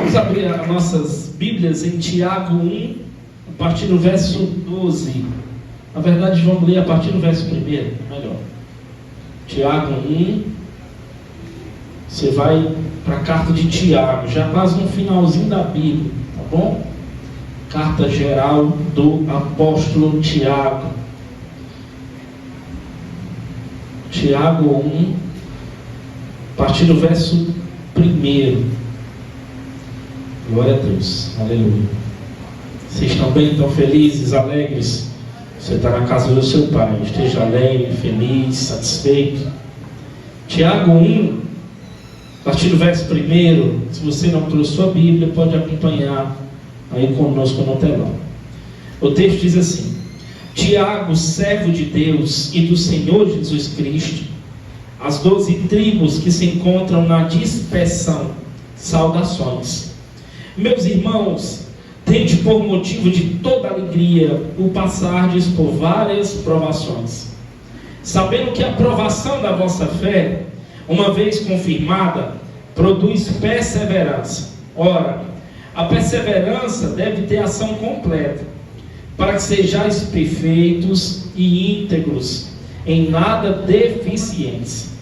Vamos abrir as nossas Bíblias em Tiago 1, a partir do verso 12. Na verdade, vamos ler a partir do verso 1, melhor. Tiago 1, você vai para a carta de Tiago, já quase no finalzinho da Bíblia, tá bom? Carta geral do apóstolo Tiago. Tiago 1, a partir do verso 1. Glória a Deus, aleluia. Vocês estão bem, estão felizes, alegres? Você está na casa do seu pai, esteja alegre, feliz, satisfeito. Tiago 1, a partir do verso 1, se você não trouxe sua Bíblia, pode acompanhar aí conosco no telão. O texto diz assim: Tiago, servo de Deus e do Senhor Jesus Cristo, as 12 tribos que se encontram na dispersão, saudações. Meus irmãos, tende por motivo de toda alegria o passardes por várias provações, sabendo que a provação da vossa fé, uma vez confirmada, produz perseverança. Ora, a perseverança deve ter ação completa, para que sejais perfeitos e íntegros, em nada deficientes.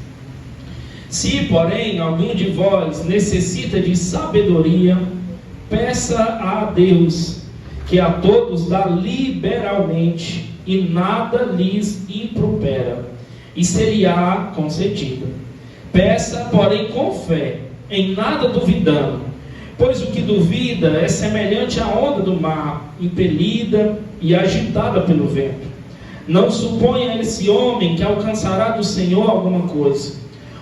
Se, porém, algum de vós necessita de sabedoria, peça a Deus, que a todos dá liberalmente, e nada lhes impropera, e seria concedida. Peça, porém, com fé, em nada duvidando, pois o que duvida é semelhante à onda do mar, impelida e agitada pelo vento. Não suponha esse homem que alcançará do Senhor alguma coisa.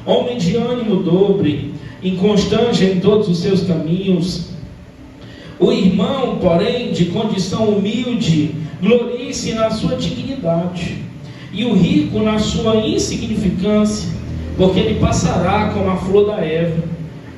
Homem de ânimo dobre, inconstante em todos os seus caminhos. O irmão, porém, de condição humilde, glorie-se na sua dignidade, e o rico na sua insignificância, porque ele passará como a flor da erva.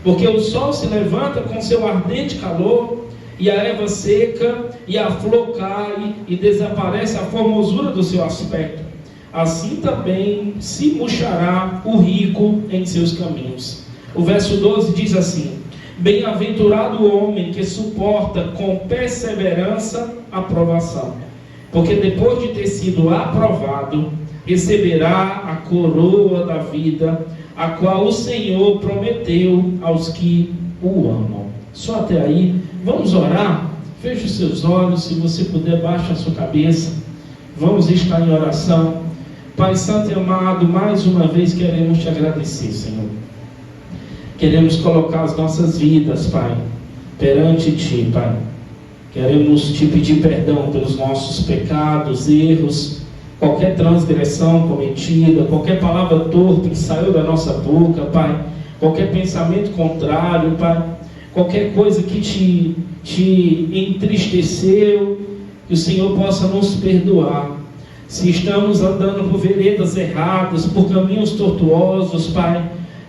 Porque o sol se levanta com seu ardente calor, e a erva seca, e a flor cai, e desaparece a formosura do seu aspecto. Assim também se murchará o rico em seus caminhos. O verso 12 diz assim: Bem-aventurado o homem que suporta com perseverança a provação, porque depois de ter sido aprovado, receberá a coroa da vida, a qual o Senhor prometeu aos que o amam. Só até aí. Vamos orar? Feche os seus olhos, se você puder, baixe a sua cabeça. Vamos estar em oração. Pai Santo e amado, mais uma vez queremos te agradecer, Senhor. Queremos colocar as nossas vidas, Pai, perante Ti, Pai. Queremos Te pedir perdão pelos nossos pecados, erros, qualquer transgressão cometida, qualquer palavra torpe que saiu da nossa boca, Pai, qualquer pensamento contrário, Pai, qualquer coisa que te entristeceu, que o Senhor possa nos perdoar. Se estamos andando por veredas erradas, por caminhos tortuosos, Pai,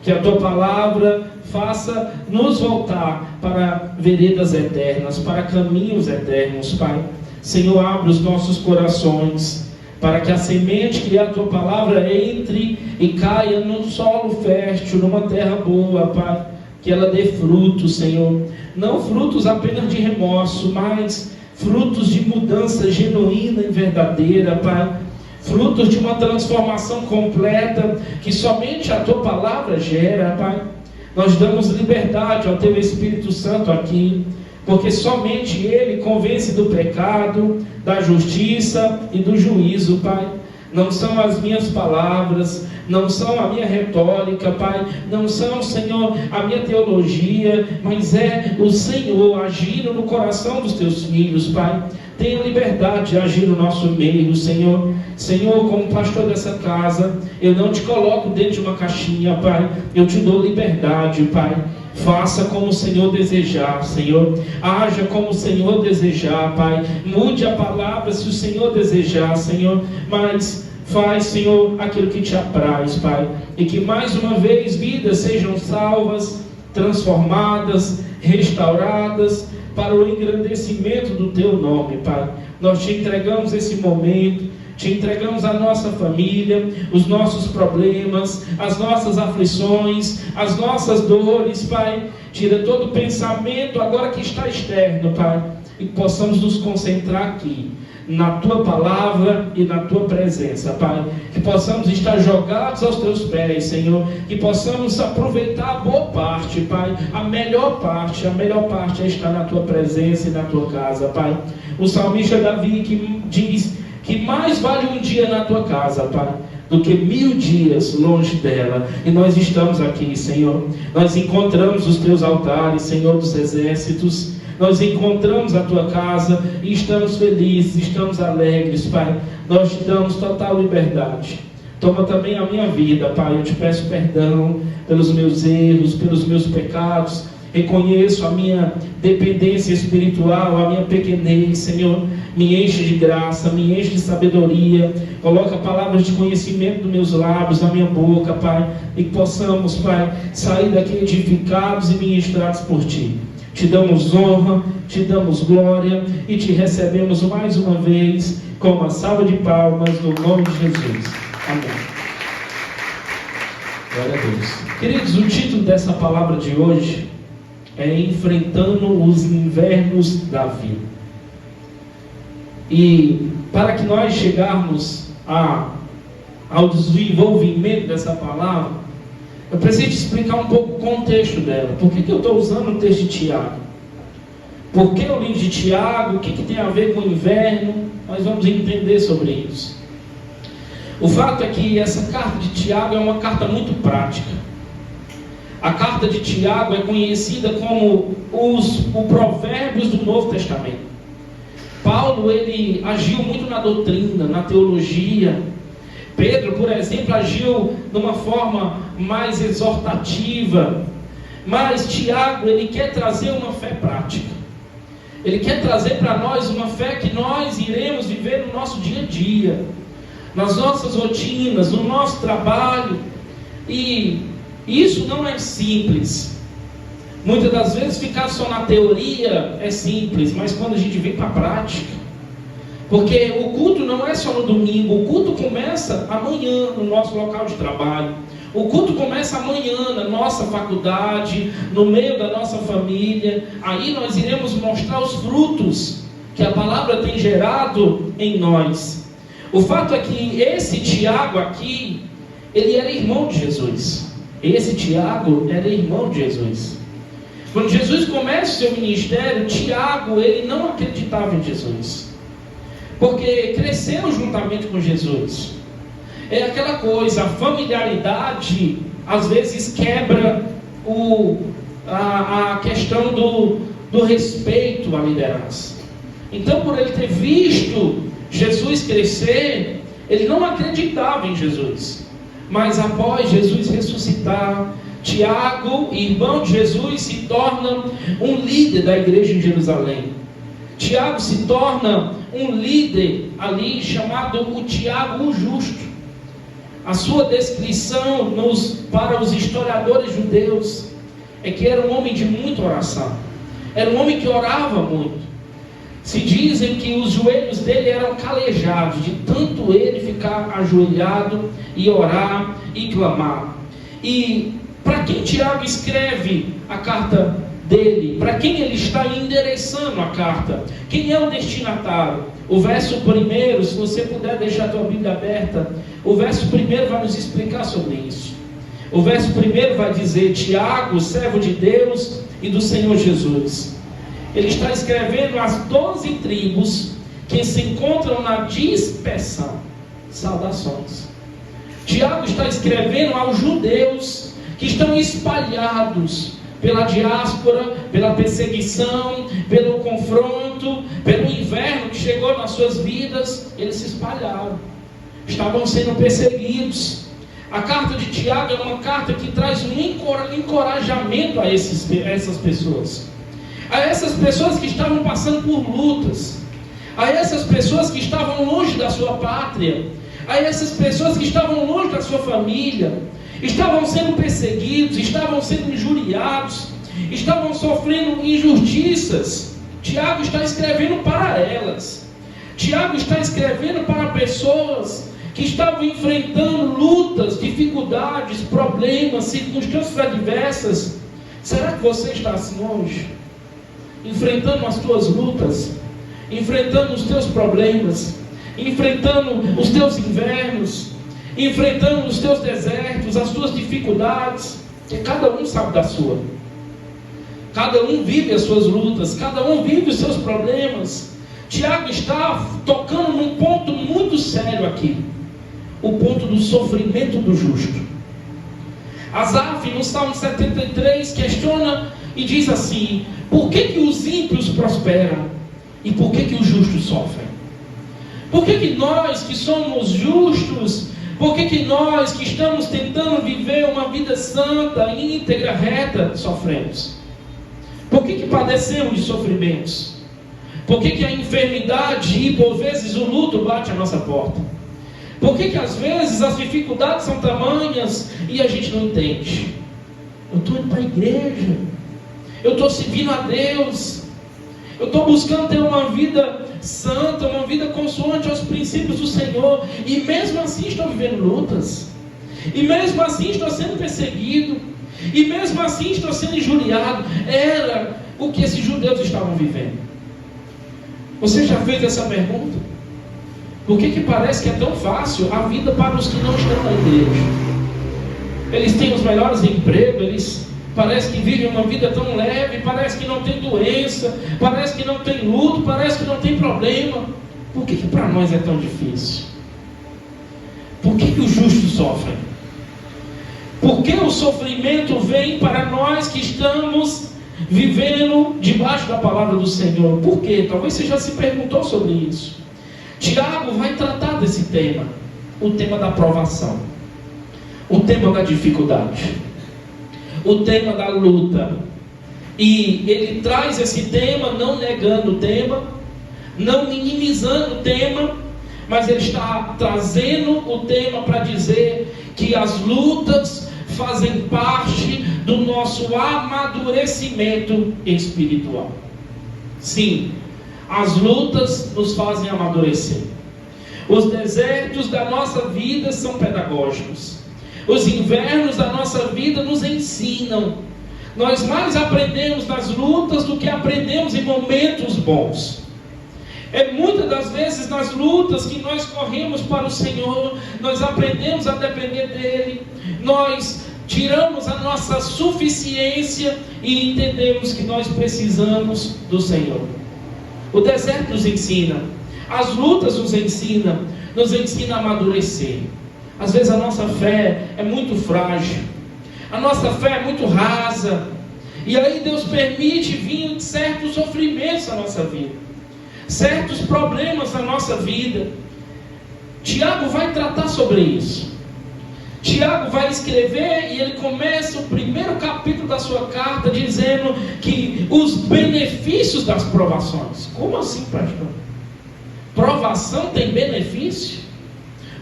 que a Tua palavra faça nos voltar para veredas eternas, para caminhos eternos, Pai. Senhor, abre os nossos corações, para que a semente que é a Tua palavra entre e caia num solo fértil, numa terra boa, Pai. Que ela dê frutos, Senhor. Não frutos apenas de remorso, mas frutos de mudança genuína e verdadeira, Pai. Frutos de uma transformação completa que somente a Tua palavra gera, Pai. Nós damos liberdade ao Teu Espírito Santo aqui, porque somente Ele convence do pecado, da justiça e do juízo, Pai. Não são as minhas palavras, não são a minha retórica, Pai, não são, Senhor, a minha teologia, mas é o Senhor agindo no coração dos Teus filhos, Pai. Tenha liberdade de agir no nosso meio, Senhor. Senhor, como pastor dessa casa, eu não te coloco dentro de uma caixinha, Pai, eu te dou liberdade, Pai. Faça como o Senhor desejar, Senhor. Haja como o Senhor desejar, Pai. Mude a palavra se o Senhor desejar, Senhor. Mas faz, Senhor, aquilo que te apraz, Pai. E que mais uma vez vidas sejam salvas, transformadas, restauradas, para o engrandecimento do Teu nome, Pai. Nós te entregamos esse momento. Te entregamos a nossa família, os nossos problemas, as nossas aflições, as nossas dores, Pai. Tira todo o pensamento agora que está externo, Pai, e possamos nos concentrar aqui, na Tua palavra e na Tua presença, Pai. Que possamos estar jogados aos Teus pés, Senhor. Que possamos aproveitar a boa parte, Pai. A melhor parte é estar na Tua presença e na Tua casa, Pai. O salmista Davi que diz que mais vale um dia na Tua casa, Pai, do que 1000 dias longe dela. E nós estamos aqui, Senhor. Nós encontramos os Teus altares, Senhor dos exércitos. Nós encontramos a Tua casa e estamos felizes, estamos alegres, Pai. Nós te damos total liberdade. Toma também a minha vida, Pai. Eu te peço perdão pelos meus erros, pelos meus pecados. Reconheço a minha dependência espiritual, a minha pequenez, Senhor. Me enche de graça, me enche de sabedoria. Coloca palavras de conhecimento nos meus lábios, na minha boca, Pai. E que possamos, Pai, sair daqui edificados e ministrados por Ti. Te damos honra, te damos glória e te recebemos mais uma vez com uma salva de palmas no nome de Jesus. Amém. Glória a Deus. Queridos, o título dessa palavra de hoje é Enfrentando os Invernos da Vida. E para que nós chegarmos ao desenvolvimento dessa palavra, eu preciso te explicar um pouco o contexto dela. Por que eu estou usando o texto de Tiago? Por que o livro de Tiago? O que tem a ver com o inverno? Nós vamos entender sobre isso. O fato é que essa carta de Tiago é uma carta muito prática. A carta de Tiago é conhecida como o Provérbios do Novo Testamento. Paulo, ele agiu muito na doutrina, na teologia. Pedro, por exemplo, agiu de uma forma mais exortativa. Mas Tiago, ele quer trazer uma fé prática. Ele quer trazer para nós uma fé que nós iremos viver no nosso dia a dia, nas nossas rotinas, no nosso trabalho. E isso não é simples. Muitas das vezes ficar só na teoria é simples, mas quando a gente vem para a prática, porque o culto não é só no domingo, o culto começa amanhã no nosso local de trabalho, o culto começa amanhã na nossa faculdade, no meio da nossa família. Aí nós iremos mostrar os frutos que a palavra tem gerado em nós. O fato é que esse Tiago aqui, ele era irmão de Jesus. Esse Tiago era irmão de Jesus. Quando Jesus começa o seu ministério, Tiago, ele não acreditava em Jesus, porque cresceu juntamente com Jesus. É aquela coisa, a familiaridade às vezes quebra a questão do respeito à liderança. Então, por ele ter visto Jesus crescer, ele não acreditava em Jesus. Mas após Jesus ressuscitar, Tiago, irmão de Jesus, se torna um líder da igreja em Jerusalém. Tiago se torna um líder ali chamado o Tiago o Justo. A sua descrição para os historiadores judeus é que era um homem de muita oração. Era um homem que orava muito. Se dizem que os joelhos dele eram calejados, de tanto ele ficar ajoelhado e orar e clamar. E para quem Tiago escreve a carta dele? Para quem ele está endereçando a carta? Quem é o destinatário? O verso 1, se você puder deixar a tua Bíblia aberta, o verso 1 vai nos explicar sobre isso. O verso 1 vai dizer: Tiago, servo de Deus e do Senhor Jesus. Ele está escrevendo às 12 tribos que se encontram na dispersão. Saudações. Tiago está escrevendo aos judeus que estão espalhados pela diáspora, pela perseguição, pelo confronto, pelo inverno que chegou nas suas vidas. Eles se espalharam, estavam sendo perseguidos. A carta de Tiago é uma carta que traz um encorajamento a essas pessoas. A essas pessoas que estavam passando por lutas, a essas pessoas que estavam longe da sua pátria, a essas pessoas que estavam longe da sua família, estavam sendo perseguidos, estavam sendo injuriados, estavam sofrendo injustiças. Tiago está escrevendo para elas. Tiago está escrevendo para pessoas que estavam enfrentando lutas, dificuldades, problemas, circunstâncias adversas. Será que você está assim hoje? Enfrentando as tuas lutas, enfrentando os teus problemas, enfrentando os teus invernos, enfrentando os teus desertos, as tuas dificuldades, que cada um sabe da sua. Cada um vive as suas lutas, cada um vive os seus problemas. Tiago está tocando num ponto muito sério aqui, o ponto do sofrimento do justo. Asaf, no Salmo 73, questiona e diz assim: por que os ímpios prosperam e por que os justos sofrem? Por que nós que somos justos, por que nós que estamos tentando viver uma vida santa, íntegra, reta, sofremos? Por que padecemos de sofrimentos? Por que a enfermidade e por vezes o luto bate à nossa porta? Por que às vezes as dificuldades são tamanhas e a gente não entende? Eu estou indo para a igreja, eu estou servindo a Deus, eu estou buscando ter uma vida santa, uma vida consoante aos princípios do Senhor, e mesmo assim estou vivendo lutas, e mesmo assim estou sendo perseguido, e mesmo assim estou sendo injuriado. Era o que esses judeus estavam vivendo. Você já fez essa pergunta? Por que parece que é tão fácil a vida para os que não estão na igreja? Eles têm os melhores empregos, eles parece que vivem uma vida tão leve, parece que não tem doença, parece que não tem luto, parece que não tem problema. Por que para nós é tão difícil? Por que os justos sofrem? Por que o sofrimento vem para nós que estamos vivendo debaixo da palavra do Senhor? Por quê? Talvez você já se perguntou sobre isso. Tiago vai tratar desse tema, o tema da provação, o tema da dificuldade, o tema da luta. E ele traz esse tema, não negando o tema, não minimizando o tema, mas ele está trazendo o tema para dizer que as lutas fazem parte do nosso amadurecimento espiritual. Sim, as lutas nos fazem amadurecer. Os desertos da nossa vida são pedagógicos. Os invernos da nossa vida nos ensinam. Nós mais aprendemos nas lutas do que aprendemos em momentos bons. É muitas das vezes nas lutas que nós corremos para o Senhor, nós aprendemos a depender dEle, nós tiramos a nossa suficiência e entendemos que nós precisamos do Senhor. O deserto nos ensina, as lutas nos ensina a amadurecer. Às vezes a nossa fé é muito frágil, a nossa fé é muito rasa, e aí Deus permite vir certos sofrimentos na nossa vida, certos problemas na nossa vida. Tiago vai tratar sobre isso. Tiago vai escrever e ele começa o primeiro capítulo da sua carta dizendo que os benefícios das provações. Como assim, pastor? Provação tem benefício?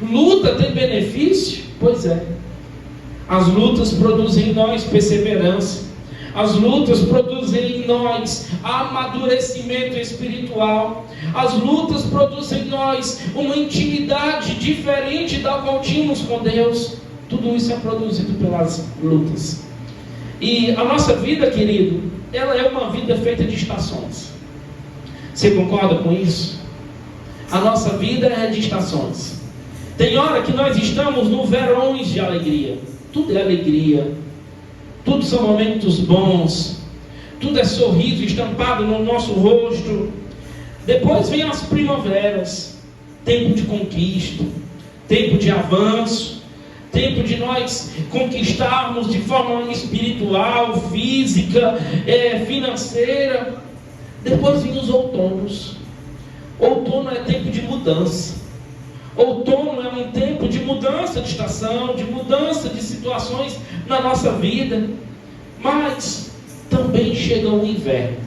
Luta tem benefício? Pois é. As lutas produzem em nós perseverança. As lutas produzem em nós amadurecimento espiritual. As lutas produzem em nós uma intimidade diferente da qual tínhamos com Deus. Tudo isso é produzido pelas lutas. E a nossa vida, querido, ela é uma vida feita de estações. Você concorda com isso? A nossa vida é de estações. Tem hora que nós estamos no verões de alegria. Tudo é alegria. Tudo são momentos bons. Tudo é sorriso estampado no nosso rosto. Depois vem as primaveras. Tempo de conquista. Tempo de avanço. Tempo de nós conquistarmos de forma espiritual, física, financeira. Depois vem os outonos. Outono é tempo de mudança. Outono é um tempo de mudança de estação, de mudança de situações na nossa vida. Mas também chega o inverno.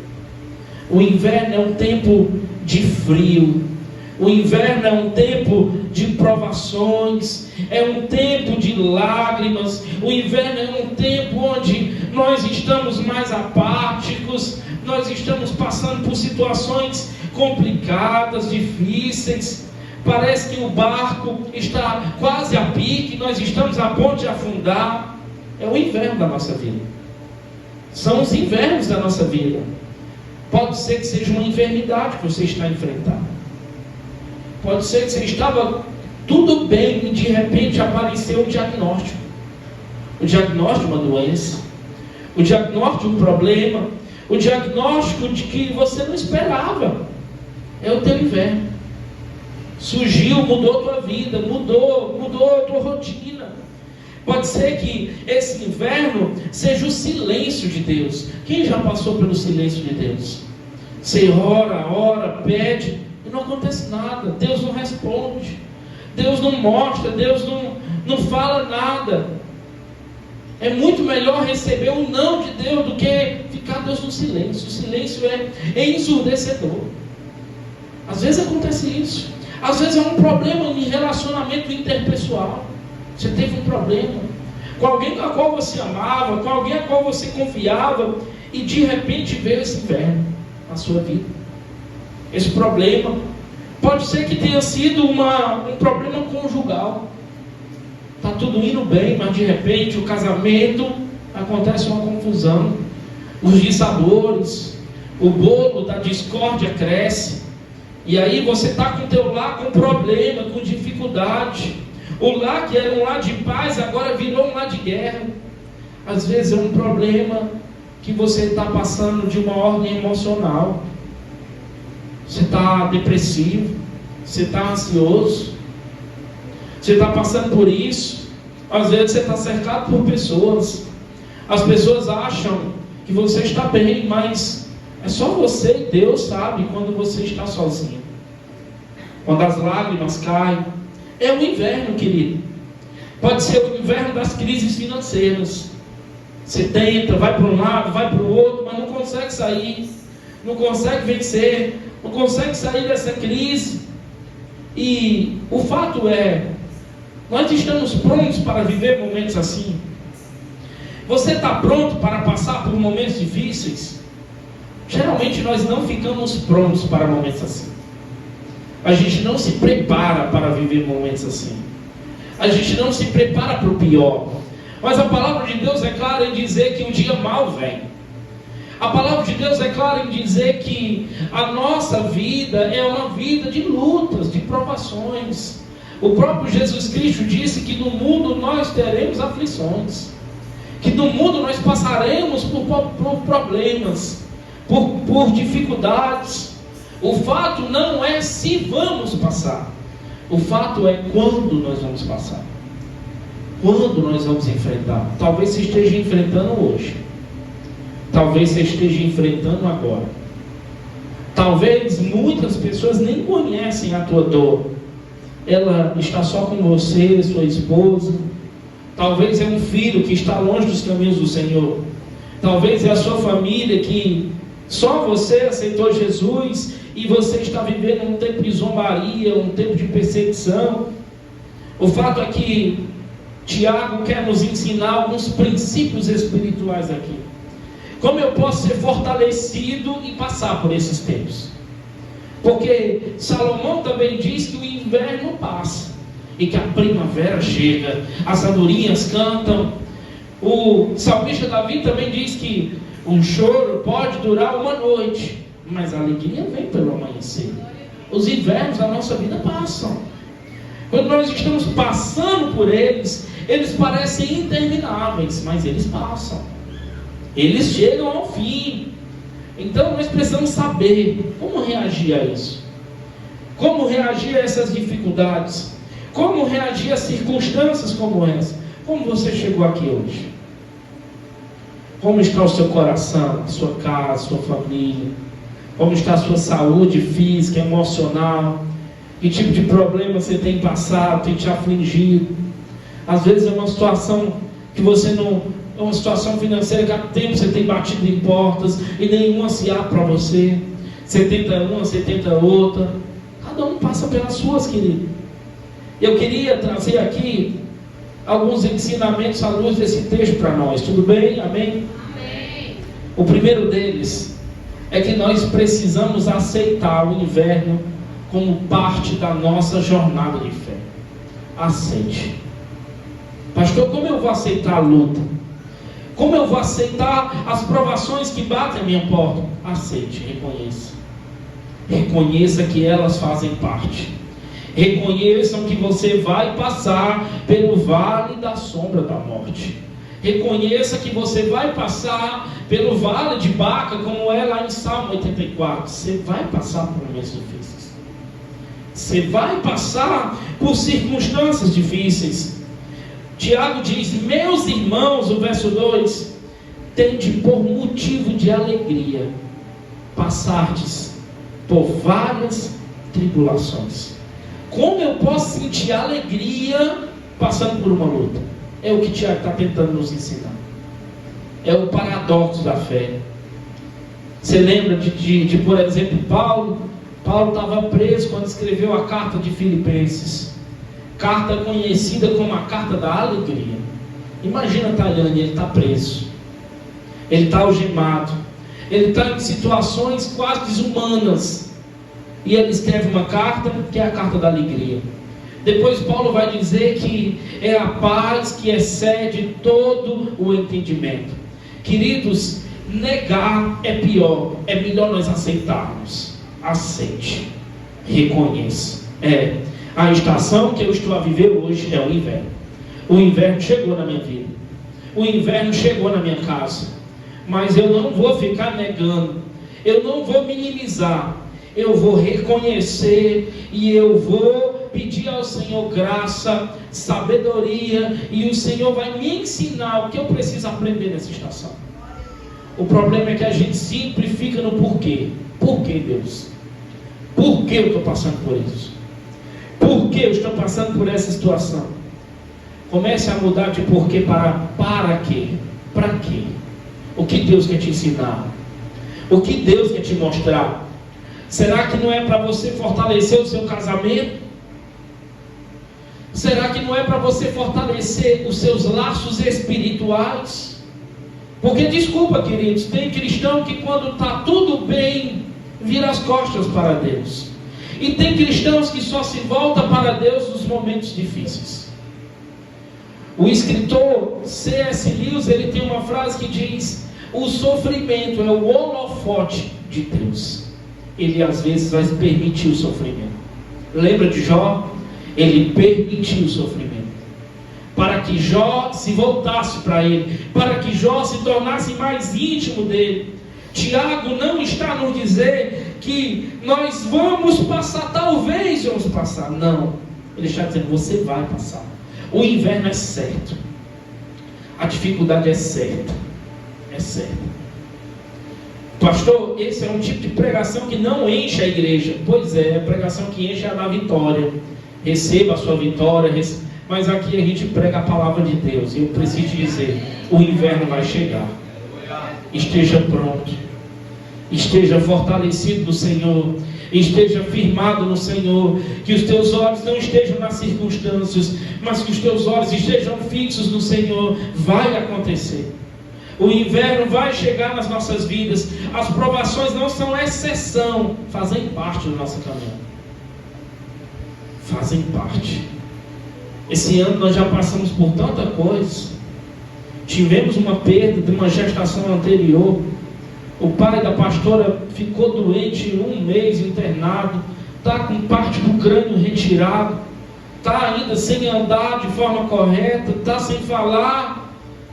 O inverno é um tempo de frio. O inverno é um tempo de provações, é um tempo de lágrimas. O inverno é um tempo onde nós estamos mais apáticos, nós estamos passando por situações complicadas, difíceis. Parece que o barco está quase a pique, nós estamos a ponto de afundar. É o inverno da nossa vida. São os invernos da nossa vida. Pode ser que seja uma enfermidade que você está enfrentando. Pode ser que você estava tudo bem e de repente apareceu um diagnóstico. O diagnóstico de uma doença. O diagnóstico de um problema. O diagnóstico de que você não esperava. É o teu inverno. Surgiu, mudou a tua vida, mudou a tua rotina. Pode ser que esse inverno seja o silêncio de Deus. Quem já passou pelo silêncio de Deus? Você ora, pede e não acontece nada. Deus não responde. Deus não mostra, Deus não fala nada. É muito melhor receber o não de Deus do que ficar Deus no silêncio. O silêncio é ensurdecedor. Às vezes acontece isso. Às vezes é um problema em relacionamento interpessoal. Você teve um problema com alguém a qual você amava, com alguém a qual você confiava, e de repente veio esse inverno na sua vida. Esse problema pode ser que tenha sido um problema conjugal. Está tudo indo bem, mas de repente o casamento acontece uma confusão. Os dissabores, o bolo da discórdia cresce. E aí você está com o teu lar com problema, com dificuldade. O lar que era um lar de paz, agora virou um lar de guerra. Às vezes é um problema que você está passando de uma ordem emocional. Você está depressivo, você está ansioso, você está passando por isso. Às vezes você está cercado por pessoas. As pessoas acham que você está bem, mas é só você e Deus sabe quando você está sozinho. Quando as lágrimas caem. É o inverno, querido. Pode ser o inverno das crises financeiras. Você tenta, vai para um lado, vai para o outro, mas não consegue sair. Não consegue vencer. Não consegue sair dessa crise. E o fato é, nós estamos prontos para viver momentos assim. Você está pronto para passar por momentos difíceis? Geralmente nós não ficamos prontos para momentos assim. A gente não se prepara para viver momentos assim. A gente não se prepara para o pior. Mas a palavra de Deus é clara em dizer que o dia mau vem. A palavra de Deus é clara em dizer que a nossa vida é uma vida de lutas, de provações. O próprio Jesus Cristo disse que no mundo nós teremos aflições. Que no mundo nós passaremos por problemas, por dificuldades. O fato não é se vamos passar. O fato é quando nós vamos passar. Quando nós vamos enfrentar. Talvez você esteja enfrentando hoje. Talvez você esteja enfrentando agora. Talvez muitas pessoas nem conhecem a tua dor. Ela está só com você, sua esposa. Talvez é um filho que está longe dos caminhos do Senhor. Talvez é a sua família que só você aceitou Jesus e você está vivendo um tempo de zombaria, um tempo de perseguição. O fato é que Tiago quer nos ensinar alguns princípios espirituais aqui. Como eu posso ser fortalecido e passar por esses tempos? Porque Salomão também diz que o inverno passa e que a primavera chega, as andorinhas cantam. O salmista Davi também diz que um choro pode durar uma noite, mas a alegria vem pelo amanhecer. Os invernos da nossa vida passam. Quando nós estamos passando por eles, eles parecem intermináveis, mas eles passam. Eles chegam ao fim. Então nós precisamos saber como reagir a isso. Como reagir a essas dificuldades. Como reagir a circunstâncias como essa. Como você chegou aqui hoje? Como está o seu coração, a sua casa, a sua família? Como está a sua saúde física, emocional? Que tipo de problema você tem passado, tem te afligido? Às vezes é uma situação que você não... É uma situação financeira que há tempo você tem batido em portas e nenhuma se abre para você. Você tenta uma, você tenta outra. Cada um passa pelas suas, querido. Eu queria trazer aqui alguns ensinamentos à luz desse texto para nós. Tudo bem? Amém? Amém. O primeiro deles é que nós precisamos aceitar o inverno como parte da nossa jornada de fé. Aceite. Pastor, como eu vou aceitar a luta? Como eu vou aceitar as provações que batem à minha porta? Aceite, reconheça. Reconheça que elas fazem parte. Reconheçam que você vai passar pelo vale da sombra da morte. Reconheça que você vai passar pelo vale de Baca, como é lá em Salmo 84. Você vai passar por momentos difíceis. Você vai passar por circunstâncias difíceis. Tiago diz: meus irmãos, o verso 2, tende por motivo de alegria passardes por várias tribulações. Como eu posso sentir alegria passando por uma luta? É o que Tiago está tentando nos ensinar. É o paradoxo da fé. Você lembra de por exemplo, Paulo? Paulo estava preso quando escreveu a carta de Filipenses. Carta conhecida como a carta da alegria. Imagina Taliane, ele está preso. Ele está algemado. Ele está em situações quase desumanas. E ele escreve uma carta que é a carta da alegria. Depois Paulo vai dizer que é a paz que excede todo o entendimento. Queridos, negar é pior. É melhor nós aceitarmos. Aceite. Reconheça. A estação que eu estou a viver hoje é o inverno. O inverno chegou na minha vida. O inverno chegou na minha casa. Mas eu não vou ficar negando. Eu não vou minimizar. Eu vou reconhecer e eu vou pedir ao Senhor graça, sabedoria, e o Senhor vai me ensinar o que eu preciso aprender nessa estação. O problema é que a gente sempre fica no porquê. Por que, Deus? Por que eu estou passando por isso? Por que eu estou passando por essa situação? Comece a mudar de porquê para quê? Para quê? O que Deus quer te ensinar? O que Deus quer te mostrar? Será que não é para você fortalecer o seu casamento? Será que não é para você fortalecer os seus laços espirituais? Porque, desculpa, queridos, tem cristão que quando está tudo bem, vira as costas para Deus. E tem cristãos que só se voltam para Deus nos momentos difíceis. O escritor C.S. Lewis, ele tem uma frase que diz: o sofrimento é o holofote de Deus. Ele às vezes vai permitir o sofrimento. Lembra de Jó? Ele permitiu o sofrimento para que Jó se voltasse para ele, para que Jó se tornasse mais íntimo dele. Tiago não está nos dizer que nós vamos passar, talvez vamos passar. Não, ele está dizendo: você vai passar. O inverno é certo, a dificuldade é certa. É certo. Pastor, esse é um tipo de pregação que não enche a igreja. Pois é, a pregação que enche é a da vitória. Receba a sua vitória, mas aqui a gente prega a palavra de Deus. E eu preciso te dizer: o inverno vai chegar. Esteja pronto. Esteja fortalecido no Senhor. Esteja firmado no Senhor. Que os teus olhos não estejam nas circunstâncias, mas que os teus olhos estejam fixos no Senhor. Vai acontecer. O inverno vai chegar nas nossas vidas. As provações não são exceção, fazem parte da nossa caminhada. Fazem parte. Esse ano nós já passamos por tanta coisa. Tivemos uma perda de uma gestação anterior. O pai da pastora ficou doente 1 mês internado. Está com parte do crânio retirado. Está ainda sem andar de forma correta. Está sem falar.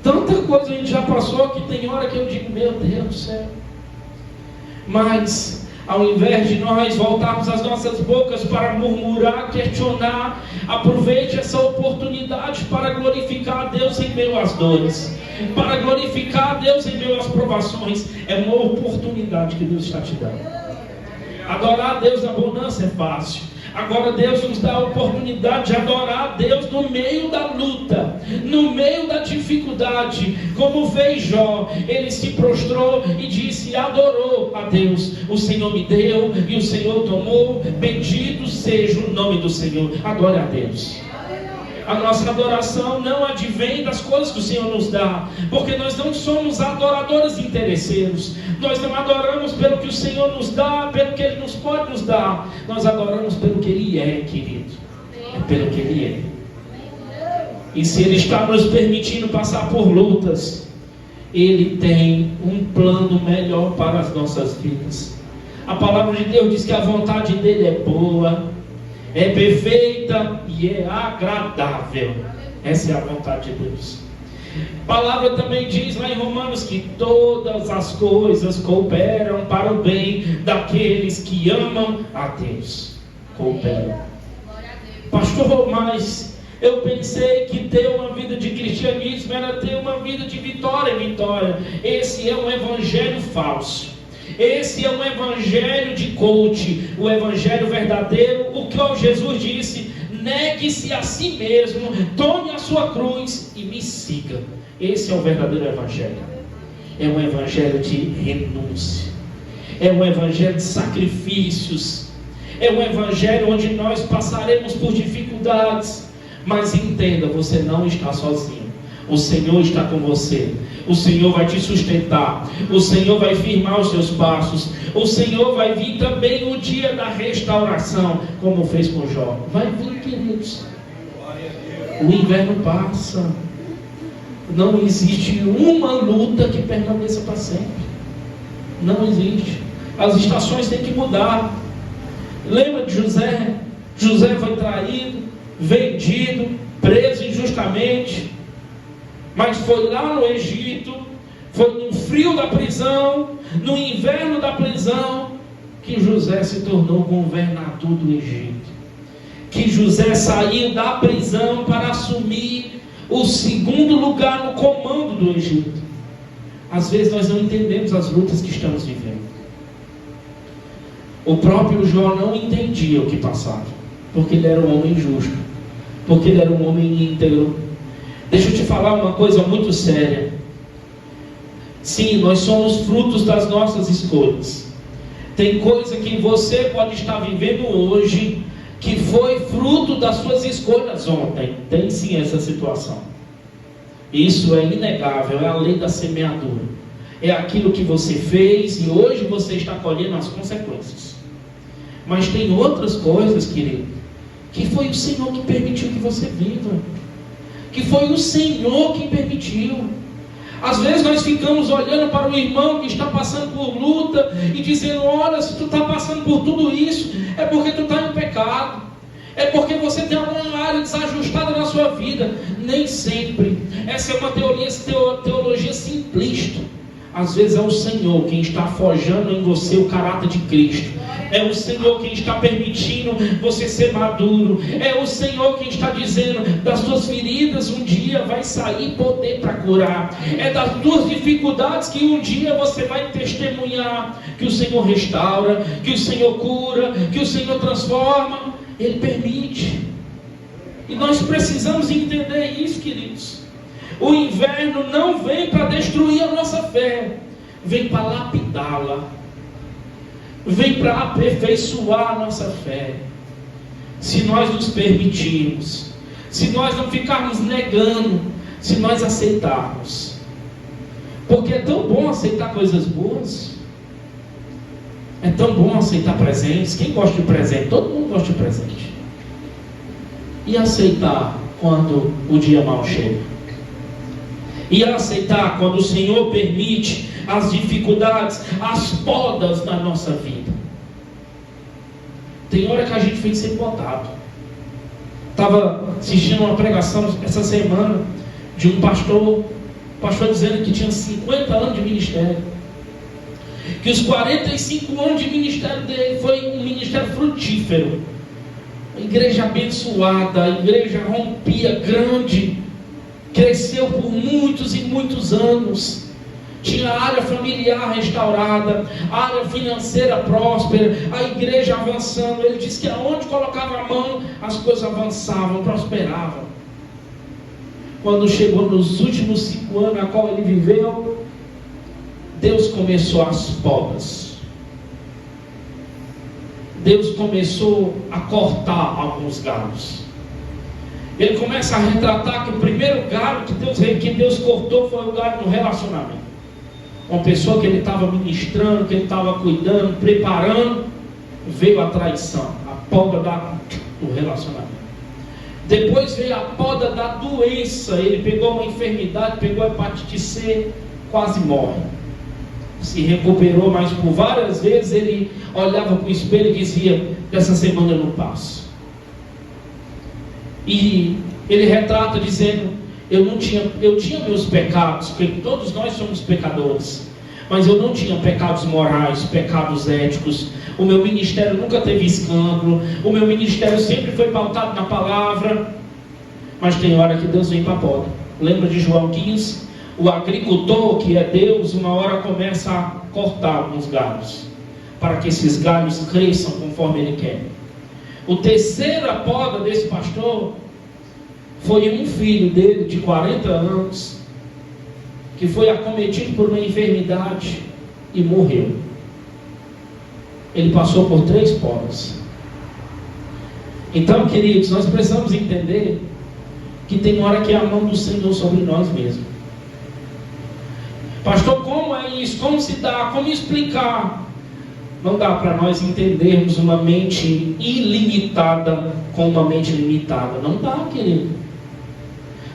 Tanta coisa a gente já passou que tem hora que eu digo: meu Deus do céu. Mas ao invés de nós voltarmos as nossas bocas para murmurar, questionar, aproveite essa oportunidade para glorificar a Deus em meio às dores, para glorificar a Deus em meio às provações. É uma oportunidade que Deus está te dando. Adorar a Deus na bonança é fácil. Agora Deus nos dá a oportunidade de adorar a Deus no meio da luta, no meio da dificuldade. Como fez Jó, ele se prostrou e disse, adorou a Deus. O Senhor me deu e o Senhor tomou. Bendito seja o nome do Senhor. Adore a Deus. A nossa adoração não advém das coisas que o Senhor nos dá, porque nós não somos adoradores interesseiros. Nós não adoramos pelo que o Senhor nos dá, pelo que Ele nos pode nos dar. Nós adoramos pelo que Ele é, querido. É pelo que Ele é. E se Ele está nos permitindo passar por lutas, Ele tem um plano melhor para as nossas vidas. A palavra de Deus diz que a vontade dEle é boa, é perfeita e é agradável. Essa é a vontade de Deus. A palavra também diz lá em Romanos que todas as coisas cooperam para o bem daqueles que amam a Deus. Cooperam. Pastor, mas eu pensei que ter uma vida de cristianismo era ter uma vida de vitória em vitória. Esse é um evangelho falso. Esse é um evangelho de coach. O evangelho verdadeiro, o que Jesus disse: negue-se a si mesmo, tome a sua cruz e me siga. Esse é o verdadeiro evangelho. É um evangelho de renúncia, é um evangelho de sacrifícios, é um evangelho onde nós passaremos por dificuldades, mas entenda, você não está sozinho. O Senhor está com você. O Senhor vai te sustentar. O Senhor vai firmar os seus passos. O Senhor vai vir também o dia da restauração, como fez com Jó. Vai vir, queridos. O inverno passa. Não existe uma luta que permaneça para sempre. Não existe. As estações têm que mudar. Lembra de José? José foi traído, vendido, preso injustamente. Mas foi lá no Egito, foi no frio da prisão, no inverno da prisão, que José se tornou governador do Egito. Que José saiu da prisão para assumir o segundo lugar no comando do Egito. Às vezes nós não entendemos as lutas que estamos vivendo. O próprio Jó não entendia o que passava, porque ele era um homem justo, porque ele era um homem íntegro. Deixa eu te falar uma coisa muito séria. Sim, nós somos frutos das nossas escolhas. Tem coisa que você pode estar vivendo hoje que foi fruto das suas escolhas ontem. Tem sim essa situação. Isso é inegável, é a lei da semeadura. É aquilo que você fez e hoje você está colhendo as consequências. Mas tem outras coisas, querido, que foi o Senhor que permitiu que você viva. Que foi o Senhor que permitiu. Às vezes nós ficamos olhando para o irmão que está passando por luta e dizendo: olha, se tu está passando por tudo isso, é porque tu está em pecado, é porque você tem alguma área desajustada na sua vida. Nem sempre. Essa é uma teologia simplista. Às vezes é o Senhor quem está forjando em você o caráter de Cristo. É o Senhor quem está permitindo você ser maduro. É o Senhor quem está dizendo: das tuas feridas um dia vai sair poder para curar. É das tuas dificuldades que um dia você vai testemunhar que o Senhor restaura, que o Senhor cura, que o Senhor transforma. Ele permite. E nós precisamos entender isso, queridos. O inverno não vem para destruir a nossa fé, vem para lapidá-la, vem para aperfeiçoar a nossa fé. Se nós nos permitirmos, se nós não ficarmos negando, se nós aceitarmos. Porque é tão bom aceitar coisas boas, é tão bom aceitar presentes. Quem gosta de presente? Todo mundo gosta de presente. E aceitar quando o dia mau chega. E aceitar quando o Senhor permite as dificuldades, as podas da nossa vida. Tem hora que a gente tem que ser botado. Estava assistindo uma pregação essa semana de um pastor dizendo que tinha 50 anos de ministério. Que os 45 anos de ministério dele foi um ministério frutífero. A igreja abençoada, a igreja rompia, grande, cresceu por muitos e muitos anos. Tinha a área familiar restaurada, a área financeira próspera, a igreja avançando. Ele disse que aonde colocava a mão, as coisas avançavam, prosperavam. Quando chegou nos últimos 5 anos a qual ele viveu, Deus começou as podas. Deus começou a cortar alguns galhos. Ele começa a retratar que o primeiro galho que Deus cortou foi o galho no relacionamento. Uma pessoa que ele estava ministrando, que ele estava cuidando, preparando, veio a traição, a poda do relacionamento. Depois veio a poda da doença. Ele pegou uma enfermidade, pegou a hepatite C, quase morre. Se recuperou, mas por várias vezes ele olhava para o espelho e dizia: dessa semana eu não passo. E ele retrata dizendo: eu tinha meus pecados, porque todos nós somos pecadores, mas eu não tinha pecados morais, pecados éticos. O meu ministério nunca teve escândalo, o meu ministério sempre foi pautado na palavra. Mas tem hora que Deus vem para a poda. Lembra de João 15? O agricultor, que é Deus, uma hora começa a cortar alguns galhos, para que esses galhos cresçam conforme Ele quer. O terceira poda desse pastor foi um filho dele de 40 anos, que foi acometido por uma enfermidade e morreu. Ele passou por 3 podas. Então, queridos, nós precisamos entender que tem hora que é a mão do Senhor sobre nós mesmos. Pastor, como é isso? Como se dá? Como explicar? Não dá para nós entendermos uma mente ilimitada com uma mente limitada. Não dá, querido.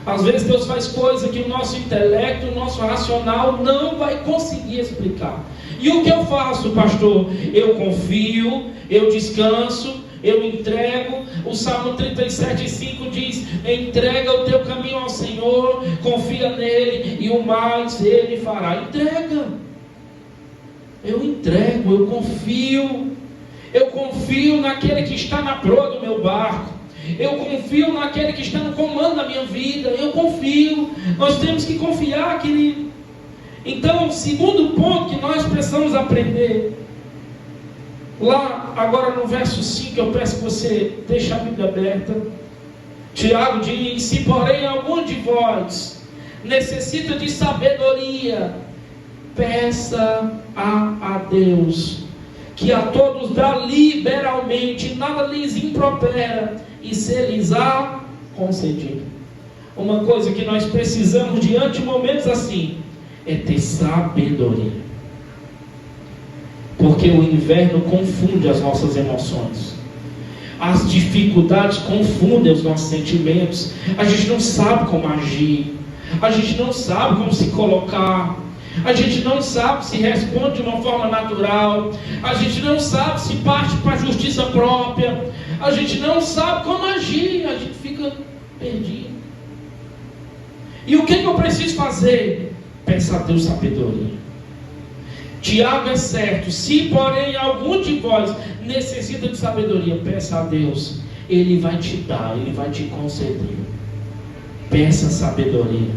Às vezes Deus faz coisa que o nosso intelecto, o nosso racional não vai conseguir explicar. E o que eu faço, pastor? Eu confio, eu descanso, eu entrego. O Salmo 37:5 diz: entrega o teu caminho ao Senhor, confia nele e o mais ele fará. Entrega. Eu entrego, eu confio naquele que está na proa do meu barco, eu confio naquele que está no comando da minha vida, eu confio. Nós temos que confiar, querido. Então, o segundo ponto que nós precisamos aprender, lá agora no verso 5, eu peço que você deixe a Bíblia aberta. Tiago diz: se porém algum de vós necessita de sabedoria, peça a Deus, que a todos dá liberalmente, nada lhes impropera, e ser-lhes-á concedido. Uma coisa que nós precisamos diante de momentos assim é ter sabedoria, porque o inverno confunde as nossas emoções, as dificuldades confundem os nossos sentimentos. A gente não sabe como agir, a gente não sabe como se colocar, a gente não sabe se responde de uma forma natural, a gente não sabe se parte para a justiça própria, a gente não sabe como agir, a gente fica perdido. E o que eu preciso fazer? Peça a Deus sabedoria. Tiago é certo: se porém algum de vós necessita de sabedoria, peça a Deus, Ele vai te dar, Ele vai te conceder. Peça sabedoria.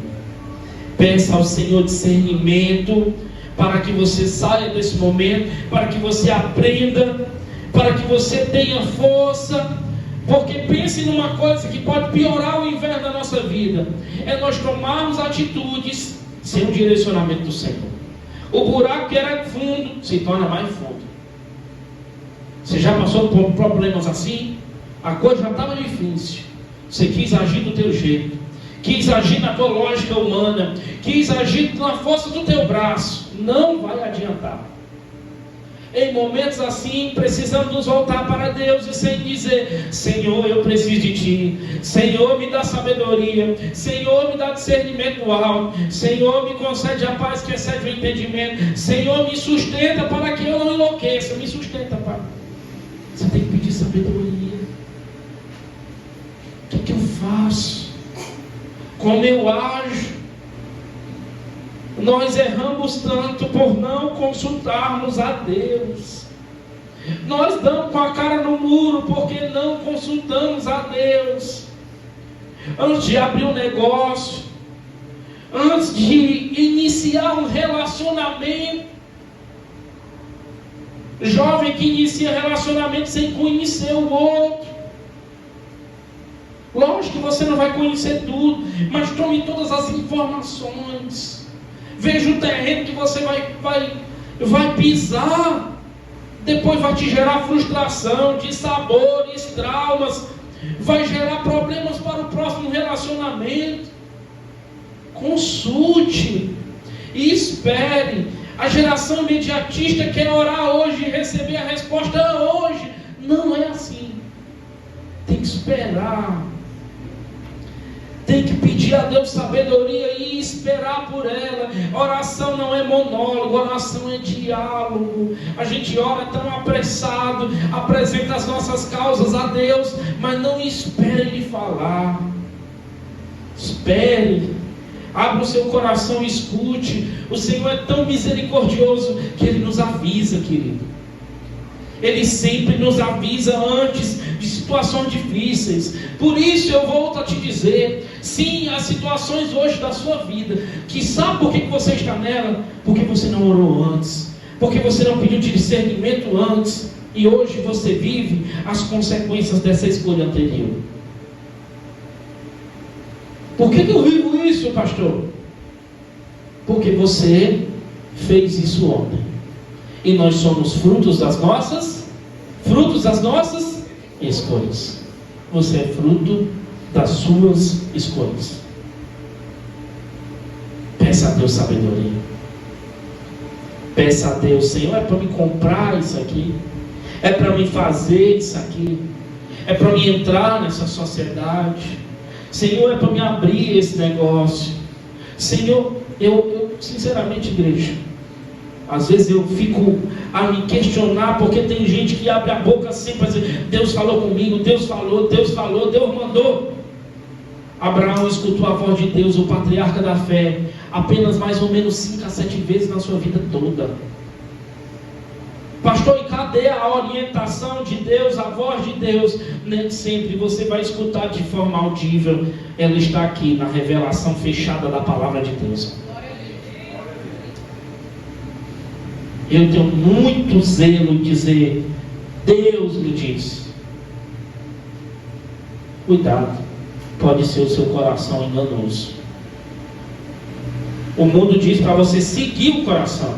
Peça ao Senhor discernimento, para que você saia desse momento, para que você aprenda, para que você tenha força. Porque pense numa coisa que pode piorar o inverno da nossa vida: é nós tomarmos atitudes sem o direcionamento do Senhor. O buraco que era fundo se torna mais fundo. Você já passou por problemas assim? A coisa já estava difícil, você quis agir do teu jeito, quis agir na tua lógica humana, quis agir na força do teu braço. Não vai adiantar. Em momentos assim, precisamos nos voltar para Deus e sem dizer: Senhor, eu preciso de Ti. Senhor, me dá sabedoria. Senhor, me dá discernimento alto. Senhor, me concede a paz que excede o entendimento. Senhor, me sustenta para que eu não enlouqueça. Me sustenta, Pai. Você tem que pedir sabedoria. O que eu faço? Como eu ajo? Nós erramos tanto por não consultarmos a Deus. Nós damos com a cara no muro porque não consultamos a Deus. Antes de abrir um negócio, antes de iniciar um relacionamento, jovem que inicia relacionamento sem conhecer o outro. Lógico que você não vai conhecer tudo, mas tome todas as informações. Veja o terreno que você vai pisar. Depois vai te gerar frustração, dissabores, traumas. vai gerar problemas para o próximo relacionamento. Consulte e espere. A geração imediatista quer orar hoje e receber a resposta hoje. Não é assim. Tem que esperar. Tem que pedir a Deus sabedoria e esperar por ela. Oração não é monólogo, oração é diálogo. A gente ora tão apressado, apresenta as nossas causas a Deus, mas não espere Ele falar. Espere. Abra o seu coração e escute. O Senhor é tão misericordioso que Ele nos avisa, querido. Ele sempre nos avisa antes de situações difíceis. Por isso eu volto a te dizer, sim, há situações hoje da sua vida, que sabe por que você está nela? Porque você não orou antes, porque você não pediu discernimento antes, e hoje você vive as consequências dessa escolha anterior. Por que eu vivo isso, pastor? Porque você fez isso ontem. E nós somos frutos das nossas escolhas. Você é fruto das suas escolhas. Peça a Deus sabedoria. Peça a Deus, Senhor, é para me comprar isso aqui? É para me fazer isso aqui? É para me entrar nessa sociedade? Senhor, é para me abrir esse negócio? Senhor, eu sinceramente, igreja, às vezes eu fico a me questionar, porque tem gente que abre a boca assim para dizer: Deus falou comigo, Deus falou, Deus mandou. Abraão escutou a voz de Deus, o patriarca da fé, apenas mais ou menos 5 a 7 vezes na sua vida toda. Pastor, e cadê a orientação de Deus, a voz de Deus? Nem sempre você vai escutar de forma audível. Ela está aqui na revelação fechada da palavra de Deus. Eu tenho muito zelo em dizer: Deus me disse. Cuidado, pode ser o seu coração enganoso. O mundo diz para você seguir o coração.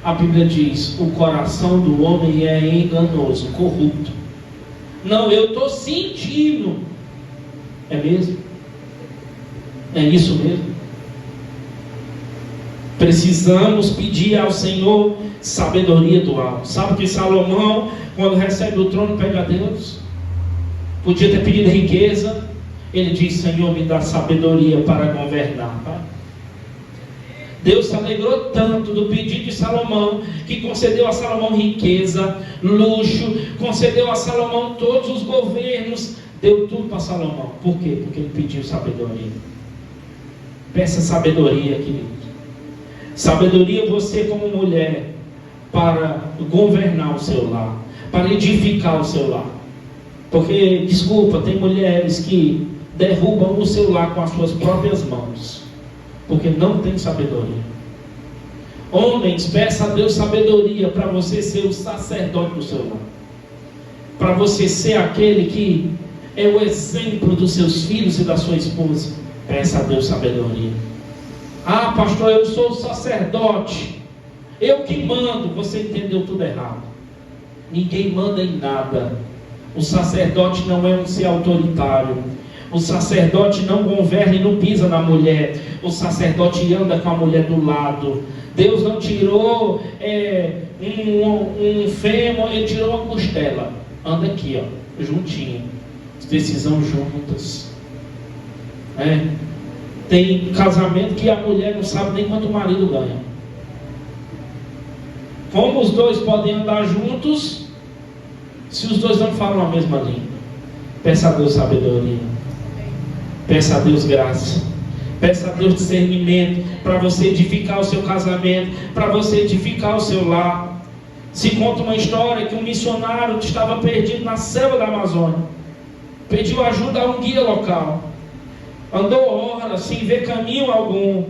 A Bíblia diz: o coração do homem é enganoso, corrupto. Não, eu estou sentindo. É mesmo? É isso mesmo? Precisamos pedir ao Senhor sabedoria do alto. Sabe que Salomão, quando recebe o trono, pede a Deus? Podia ter pedido riqueza. Ele diz: Senhor, me dá sabedoria para governar. Pai. Deus se alegrou tanto do pedido de Salomão, que concedeu a Salomão riqueza, luxo, concedeu a Salomão todos os governos, deu tudo para Salomão. Por quê? Porque ele pediu sabedoria. Peça sabedoria, querido. Sabedoria você como mulher, para governar o seu lar, para edificar o seu lar. Porque, desculpa, tem mulheres que derrubam o seu lar com as suas próprias mãos, porque não tem sabedoria. Homens, peça a Deus sabedoria para você ser o sacerdote do seu lar, para você ser aquele que é o exemplo dos seus filhos e da sua esposa. Peça a Deus sabedoria. Ah, pastor, eu sou o sacerdote, eu que mando. Você entendeu tudo errado. Ninguém manda em nada. O sacerdote não é um ser autoritário. O sacerdote não governa e não pisa na mulher. O sacerdote anda com a mulher do lado. Deus não tirou um fêmur, Ele tirou uma costela. Anda aqui, ó, juntinho. Decisão juntas. Tem casamento que a mulher não sabe nem quanto o marido ganha. Como os dois podem andar juntos se os dois não falam a mesma língua? Peça a Deus sabedoria. Peça a Deus graça. Peça a Deus discernimento para você edificar o seu casamento, para você edificar o seu lar. Se conta uma história que um missionário estava perdido na selva da Amazônia. Pediu ajuda a um guia local. Andou horas sem ver caminho algum.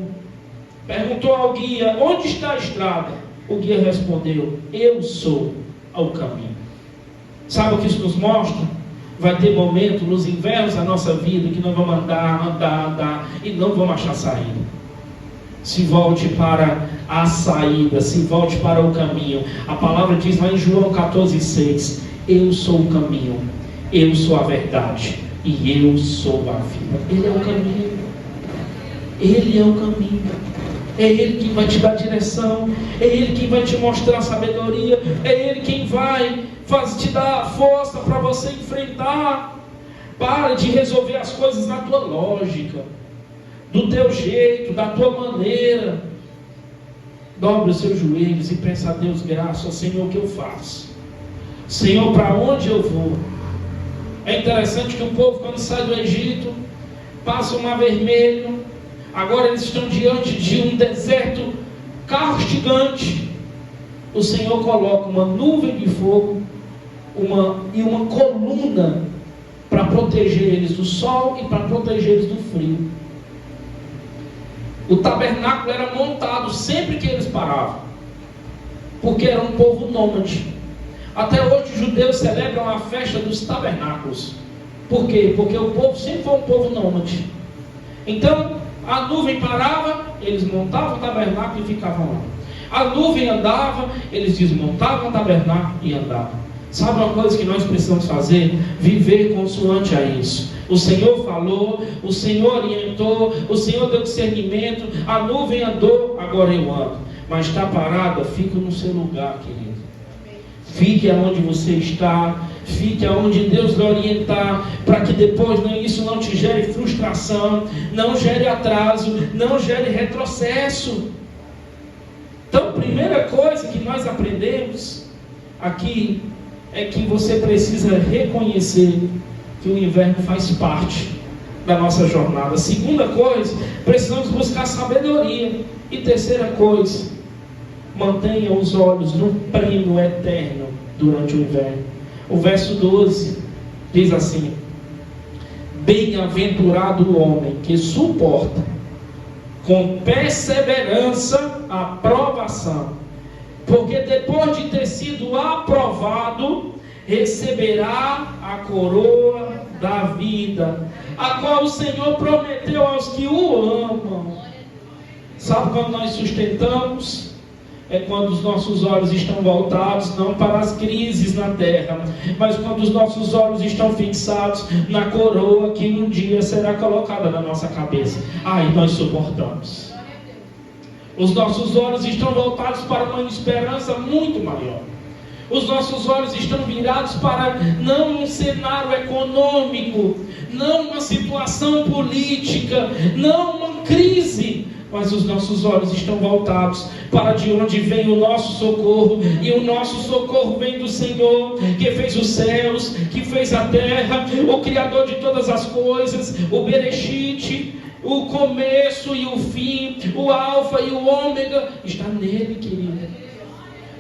Perguntou ao guia: onde está a estrada? O guia respondeu: eu sou o caminho. Sabe o que isso nos mostra? Vai ter momento nos invernos da nossa vida que nós vamos andar e não vamos achar saída. Se volte para a saída, se volte para o caminho. A palavra diz lá em João 14,6: eu sou o caminho, Eu sou a verdade e eu sou a vida. Ele é o caminho. Ele é o caminho. É Ele quem vai te dar direção. É Ele quem vai te mostrar sabedoria. É Ele quem vai te dar força para você enfrentar. Para de resolver as coisas na tua lógica, do teu jeito, da tua maneira. Dobre os seus joelhos e peça a Deus graça. Senhor, o que eu faço? Senhor, para onde eu vou? É interessante que o povo, quando sai do Egito, passa o Mar Vermelho. Agora eles estão diante de um deserto castigante. O Senhor coloca uma nuvem de fogo e uma coluna para proteger eles do sol e para proteger eles do frio. O tabernáculo era montado sempre que eles paravam, porque era um povo nômade. Até hoje os judeus celebram a festa dos tabernáculos. Por quê? Porque o povo sempre foi um povo nômade. Então a nuvem parava, eles montavam o tabernáculo e ficavam lá. A nuvem andava, eles desmontavam o tabernáculo e andavam. Sabe uma coisa que nós precisamos fazer? Viver consoante a isso. O Senhor falou, o Senhor orientou, o Senhor deu discernimento, a nuvem andou, agora eu ando. Mas está parada, fica no seu lugar, querido. Fique aonde você está, fique aonde Deus lhe orientar, para que depois isso não te gere frustração, não gere atraso, não gere retrocesso. Então, a primeira coisa que nós aprendemos aqui é que você precisa reconhecer que o inverno faz parte da nossa jornada. Segunda coisa, precisamos buscar sabedoria. E terceira coisa, mantenha os olhos no prêmio eterno durante o inverno. O verso 12 diz assim: bem-aventurado o homem que suporta com perseverança a provação, porque depois de ter sido aprovado, receberá a coroa da vida, a qual o Senhor prometeu aos que o amam. Sabe quando nós sustentamos? É quando os nossos olhos estão voltados não para as crises na terra, mas quando os nossos olhos estão fixados na coroa que um dia será colocada na nossa cabeça. Aí nós suportamos. Os nossos olhos estão voltados para uma esperança muito maior. Os nossos olhos estão virados para não um cenário econômico, não uma situação política, não uma crise, mas os nossos olhos estão voltados para de onde vem o nosso socorro, e o nosso socorro vem do Senhor, que fez os céus, que fez a terra, o Criador de todas as coisas, o Bereshit, o começo e o fim, o alfa e o ômega, está nele, querido.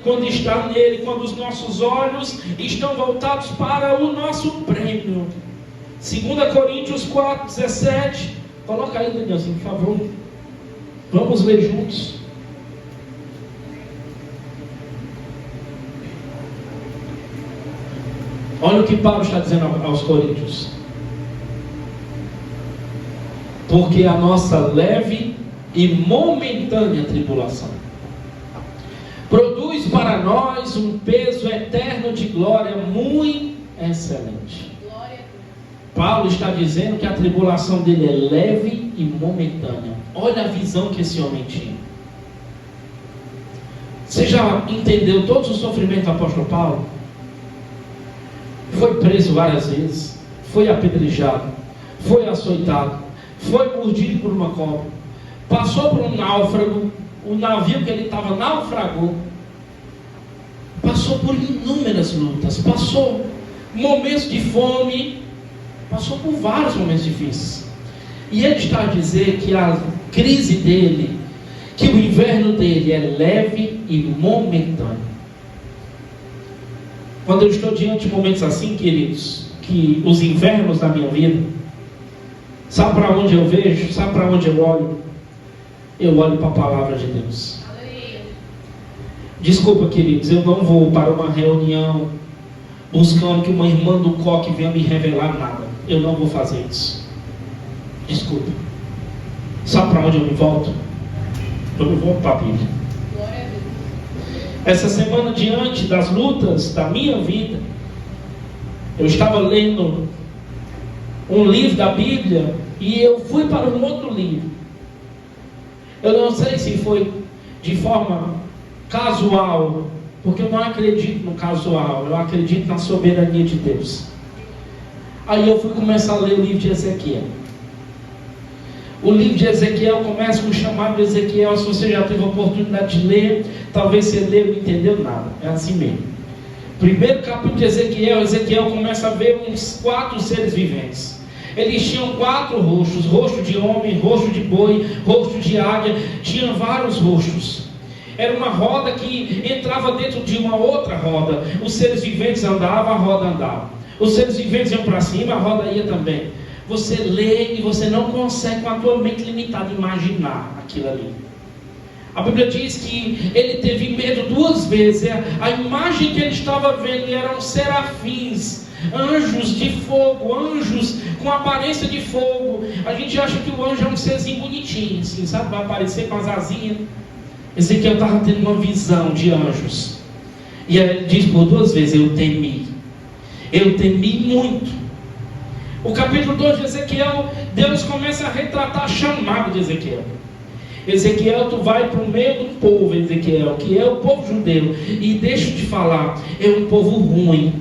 Quando está nele, quando os nossos olhos estão voltados para o nosso prêmio. 2 Coríntios 4:17. Coloca aí, Danielzinho, por favor. Vamos ler juntos. Olha o que Paulo está dizendo aos Coríntios. Porque a nossa leve e momentânea tribulação produz para nós um peso eterno de glória muito excelente. Paulo está dizendo que a tribulação dele é leve e momentânea. Olha a visão que esse homem tinha. Você já entendeu todos os sofrimentos do apóstolo Paulo? Foi preso várias vezes, foi apedrejado, foi açoitado, foi mordido por uma cobra, passou por um náufrago, o navio que ele estava naufragou, passou por inúmeras lutas, passou momentos de fome, passou por vários momentos difíceis. E ele está a dizer que a crise dele, que o inverno dele é leve e momentâneo. Quando eu estou diante de momentos assim, queridos, que os invernos da minha vida, sabe para onde eu vejo? Sabe para onde eu olho? Eu olho para a palavra de Deus. Desculpa, queridos, eu não vou para uma reunião buscando que uma irmã do coque venha me revelar nada. Eu não vou fazer isso. Desculpa. Sabe para onde eu me volto? Eu me volto para a Bíblia. Essa semana, diante das lutas da minha vida, Eu estava lendo um livro da Bíblia e eu fui para um outro livro. Eu não sei se foi de forma casual, porque eu não acredito no casual, eu acredito na soberania de Deus. Aí eu fui começar a ler o livro de Ezequiel. O livro de Ezequiel começa com o chamado de Ezequiel. Se você já teve a oportunidade de ler, talvez você leu e não entendeu nada. É assim mesmo. Primeiro capítulo de Ezequiel, Ezequiel começa a ver uns 4 seres viventes. Eles tinham 4 rostos: rosto de homem, rosto de boi, rosto de águia. Tinham vários rostos. Era uma roda que entrava dentro de uma outra roda. Os seres viventes andavam, a roda andava. Os seres viventes iam para cima, a roda ia também. Você lê e você não consegue, com a tua mente limitada, imaginar aquilo ali. A Bíblia diz que ele teve medo 2 vezes. A imagem que ele estava vendo eram serafins, anjos de fogo, anjos com aparência de fogo. A gente acha que o anjo é um serzinho bonitinho, assim, sabe? Vai aparecer com as asinhas. Ezequiel estava tendo uma visão de anjos. E ele diz por 2 vezes: eu temi. Eu temi muito. O capítulo 2 de Ezequiel, Deus começa a retratar a chamada de Ezequiel. Ezequiel, tu vai para o meio do povo, Ezequiel, que é o povo judeu. E deixa eu te falar, é um povo ruim,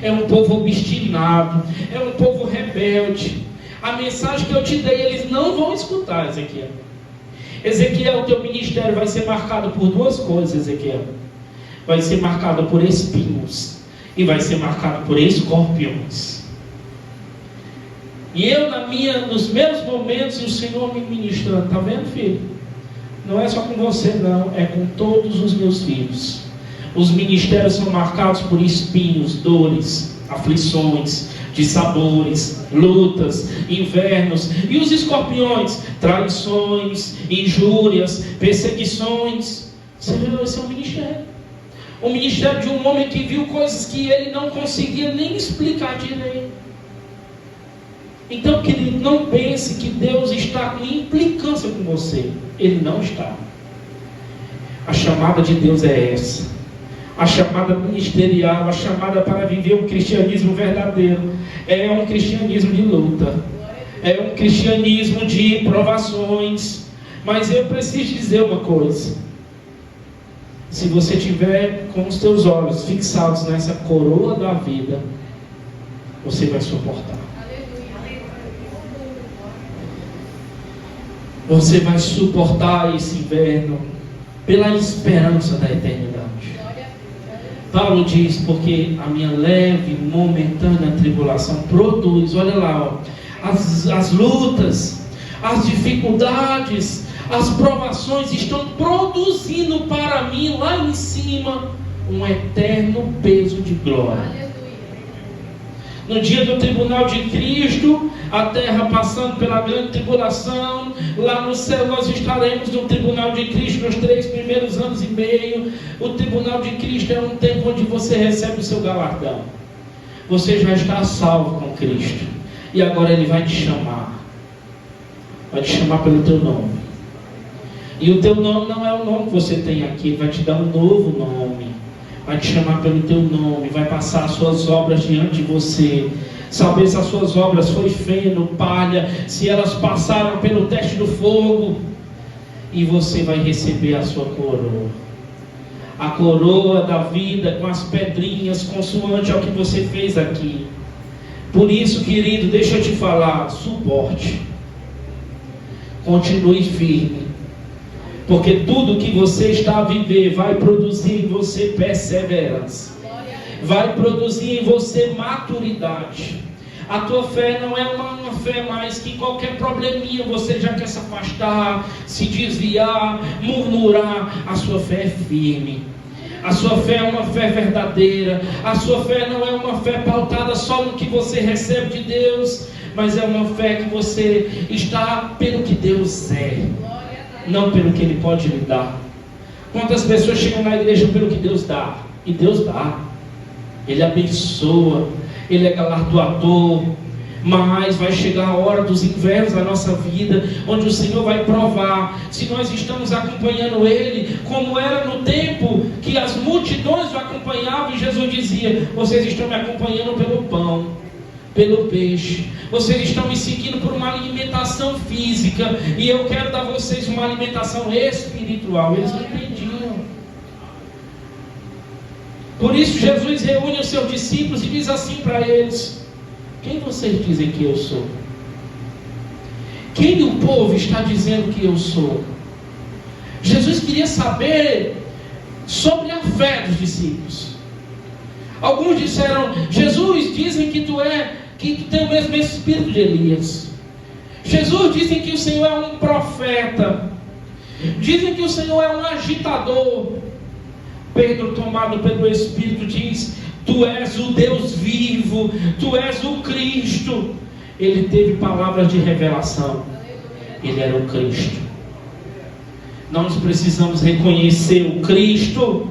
é um povo obstinado, é um povo rebelde. A mensagem que eu te dei, eles não vão escutar, Ezequiel. Ezequiel, o teu ministério vai ser marcado por 2 coisas, Ezequiel. Vai ser marcado por espinhos e vai ser marcado por escorpiões. E eu, nos meus momentos, o Senhor me ministrando. Está vendo, filho? Não é só com você, não. É com todos os meus filhos. Os ministérios são marcados por espinhos, dores, aflições, dissabores, lutas, invernos. E os escorpiões? Traições, injúrias, perseguições. Esse é um ministério. O ministério de um homem que viu coisas que ele não conseguia nem explicar direito. Então, querido, não pense que Deus está com implicância com você. Ele não está. A chamada de Deus é essa. A chamada ministerial, a chamada para viver um cristianismo verdadeiro. É um cristianismo de luta. É um cristianismo de provações. Mas eu preciso dizer uma coisa. Se você tiver com os teus olhos fixados nessa coroa da vida, você vai suportar. Você vai suportar esse inverno pela esperança da eternidade. Paulo diz: porque a minha leve, momentânea tribulação produz, olha lá, ó, as lutas, as dificuldades, as provações estão produzindo para mim lá em cima um eterno peso de glória. No dia do tribunal de Cristo, a terra passando pela grande tribulação, lá no céu nós estaremos no tribunal de Cristo nos 3 primeiros anos e meio. O tribunal de Cristo é um tempo onde você recebe o seu galardão. Você já está salvo com Cristo. E agora Ele vai te chamar. Vai te chamar pelo teu nome. E o teu nome não é o nome que você tem aqui. Ele vai te dar um novo nome. Vai te chamar pelo teu nome, vai passar as suas obras diante de você, saber se as suas obras foi feno, palha, se elas passaram pelo teste do fogo, e você vai receber a sua coroa, a coroa da vida com as pedrinhas, consoante ao que você fez aqui. Por isso, querido, deixa eu te falar, suporte, continue firme. Porque tudo que você está a viver vai produzir em você perseverança. Vai produzir em você maturidade. A tua fé não é uma fé mais que qualquer probleminha você já quer se afastar, se desviar, murmurar. A sua fé é firme. A sua fé é uma fé verdadeira. A sua fé não é uma fé pautada só no que você recebe de Deus, mas é uma fé que você está pelo que Deus é, não pelo que Ele pode lhe dar. Quantas pessoas chegam na igreja pelo que Deus dá? E Deus dá. Ele abençoa. Ele é galardoador. Mas vai chegar a hora dos invernos da nossa vida, onde o Senhor vai provar se nós estamos acompanhando Ele, como era no tempo que as multidões o acompanhavam, e Jesus dizia: vocês estão me acompanhando pelo pão, pelo peixe, vocês estão me seguindo por uma alimentação física, e eu quero dar a vocês uma alimentação espiritual. Eles não entendiam. Por isso Jesus reúne os seus discípulos e diz assim para eles: quem vocês dizem que eu sou? Quem o povo está dizendo que eu sou? Jesus queria saber sobre a fé dos discípulos. Alguns disseram: Jesus, dizem que tu tem o mesmo espírito de Elias. Jesus, dizem que o Senhor é um profeta. Dizem que o Senhor é um agitador. Pedro, tomado pelo Espírito, diz: tu és o Deus vivo, tu és o Cristo. Ele teve palavras de revelação. Ele era o Cristo. Nós precisamos reconhecer o Cristo,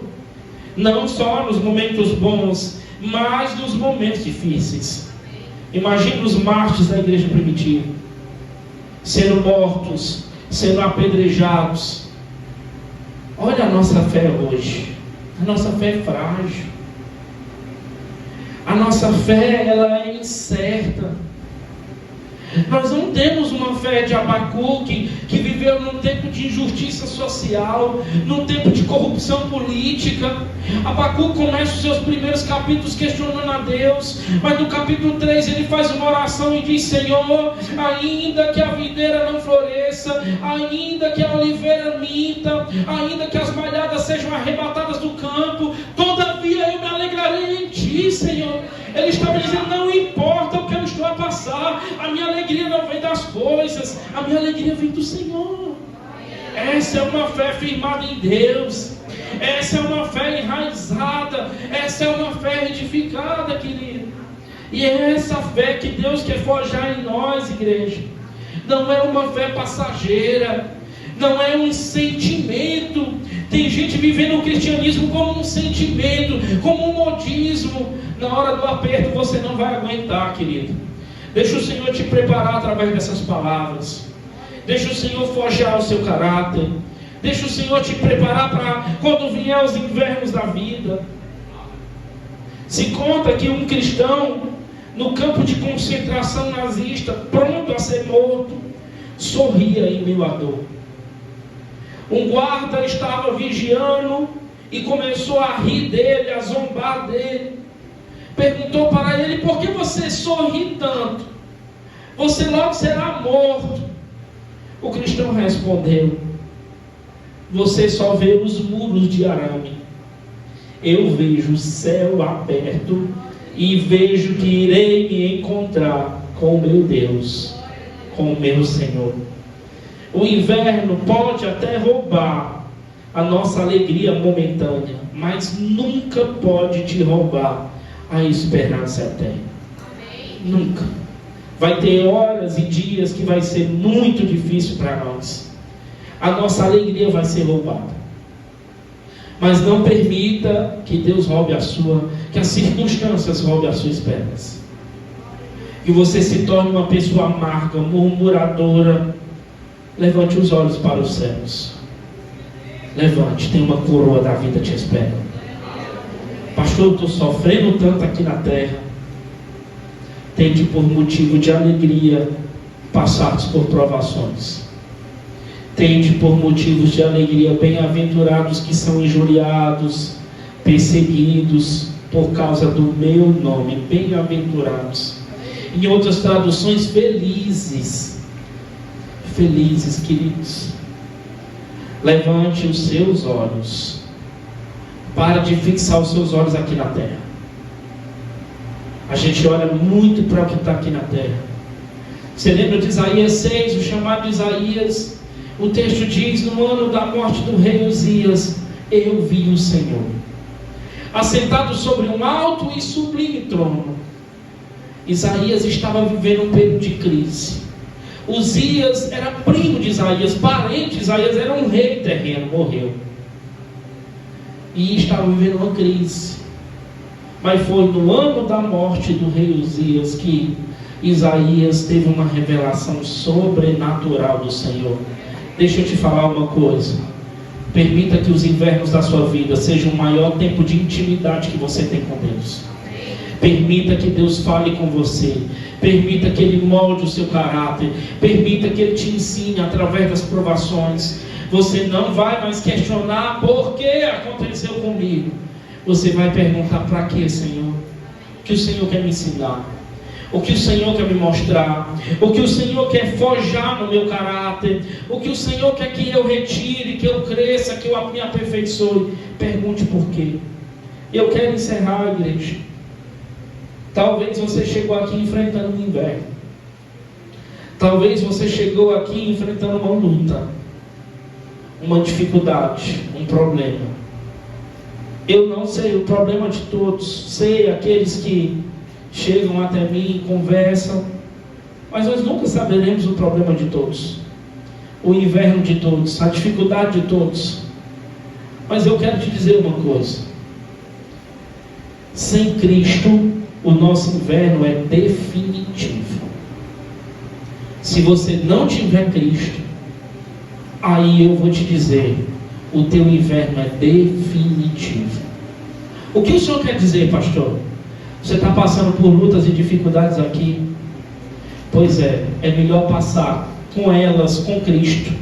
não só nos momentos bons, mas nos momentos difíceis. Imagine os mártires da igreja primitiva, sendo mortos, sendo apedrejados. Olha a nossa fé hoje. A nossa fé é frágil. A nossa fé, ela é incerta. Nós não temos uma fé de Abacuque, que viveu num tempo de injustiça social, num tempo de corrupção política. Abacuque começa os seus primeiros capítulos questionando a Deus, mas no capítulo 3 ele faz uma oração e diz: Senhor, ainda que a videira não floresça, ainda que a oliveira minta, ainda que as malhadas sejam arrebatadas do campo, todavia eu me alegrarei em Ti, Senhor. Ele estava dizendo: não importa o que eu estou a passar, a minha alegria não vem das coisas, a minha alegria vem do Senhor. Essa é uma fé firmada em Deus. Essa é uma fé enraizada. Essa é uma fé edificada, querido. E é essa fé que Deus quer forjar em nós, igreja. Não é uma fé passageira, não é um sentimento. Tem gente vivendo o cristianismo como um sentimento, como um modismo. Na hora do aperto você não vai aguentar, querido. Deixa o Senhor te preparar através dessas palavras. Deixa o Senhor forjar o seu caráter. Deixa o Senhor te preparar para quando vier os invernos da vida. Se conta que um cristão no campo de concentração nazista, pronto a ser morto, sorria em meio à dor. Um guarda estava vigiando e começou a rir dele, a zombar dele. Perguntou para ele: por que você sorri tanto? Você logo será morto. O cristão respondeu: você só vê os muros de arame. Eu vejo o céu aberto e vejo que irei me encontrar com o meu Deus, com o meu Senhor. O inverno pode até roubar a nossa alegria momentânea, mas nunca pode te roubar a esperança eterna. Nunca. Vai ter horas e dias que vai ser muito difícil para nós. A nossa alegria vai ser roubada. Mas não permita que Deus roube a sua, que as circunstâncias roubem a sua esperança. Que você se torne uma pessoa amarga, murmuradora. Levante os olhos para os céus. Levante, tem uma coroa da vida te esperando. Pastor, eu estou sofrendo tanto aqui na terra. Tende por motivo de alegria passados por provações. Tende por motivos de alegria bem-aventurados que são injuriados, perseguidos por causa do meu nome. Bem-aventurados. Em outras traduções, felizes. Felizes, queridos. Levante os seus olhos. Para de fixar os seus olhos aqui na terra. A gente olha muito para o que está aqui na terra. Você lembra de Isaías 6, o chamado de Isaías? O texto diz: no ano da morte do rei Uzias, eu vi o Senhor assentado sobre um alto e sublime trono. Isaías estava vivendo um período de crise. Uzias era primo de Isaías, parente de Isaías, era um rei terreno, morreu. E estava vivendo uma crise. Mas foi no ano da morte do rei Uzias que Isaías teve uma revelação sobrenatural do Senhor. Deixa eu te falar uma coisa. Permita que os invernos da sua vida sejam o maior tempo de intimidade que você tem com Deus. Permita que Deus fale com você. Permita que Ele molde o seu caráter. Permita que Ele te ensine através das provações. Você não vai mais questionar por que aconteceu comigo. Você vai perguntar: para quê, Senhor? O que o Senhor quer me ensinar? O que o Senhor quer me mostrar? O que o Senhor quer forjar no meu caráter? O que o Senhor quer que eu retire, que eu cresça, que eu me aperfeiçoe? Pergunte por quê. Eu quero encerrar, igreja. Talvez você chegou aqui enfrentando um inverno. Talvez você chegou aqui enfrentando uma luta, uma dificuldade, um problema. Eu não sei o problema de todos. Sei aqueles que chegam até mim e conversam, mas nós nunca saberemos o problema de todos, o inverno de todos, a dificuldade de todos. Mas eu quero te dizer uma coisa: sem Cristo, o nosso inverno é definitivo. Se você não tiver Cristo, aí eu vou te dizer, o teu inverno é definitivo. O que o Senhor quer dizer, pastor? Você está passando por lutas e dificuldades aqui? Pois é melhor passar com elas com Cristo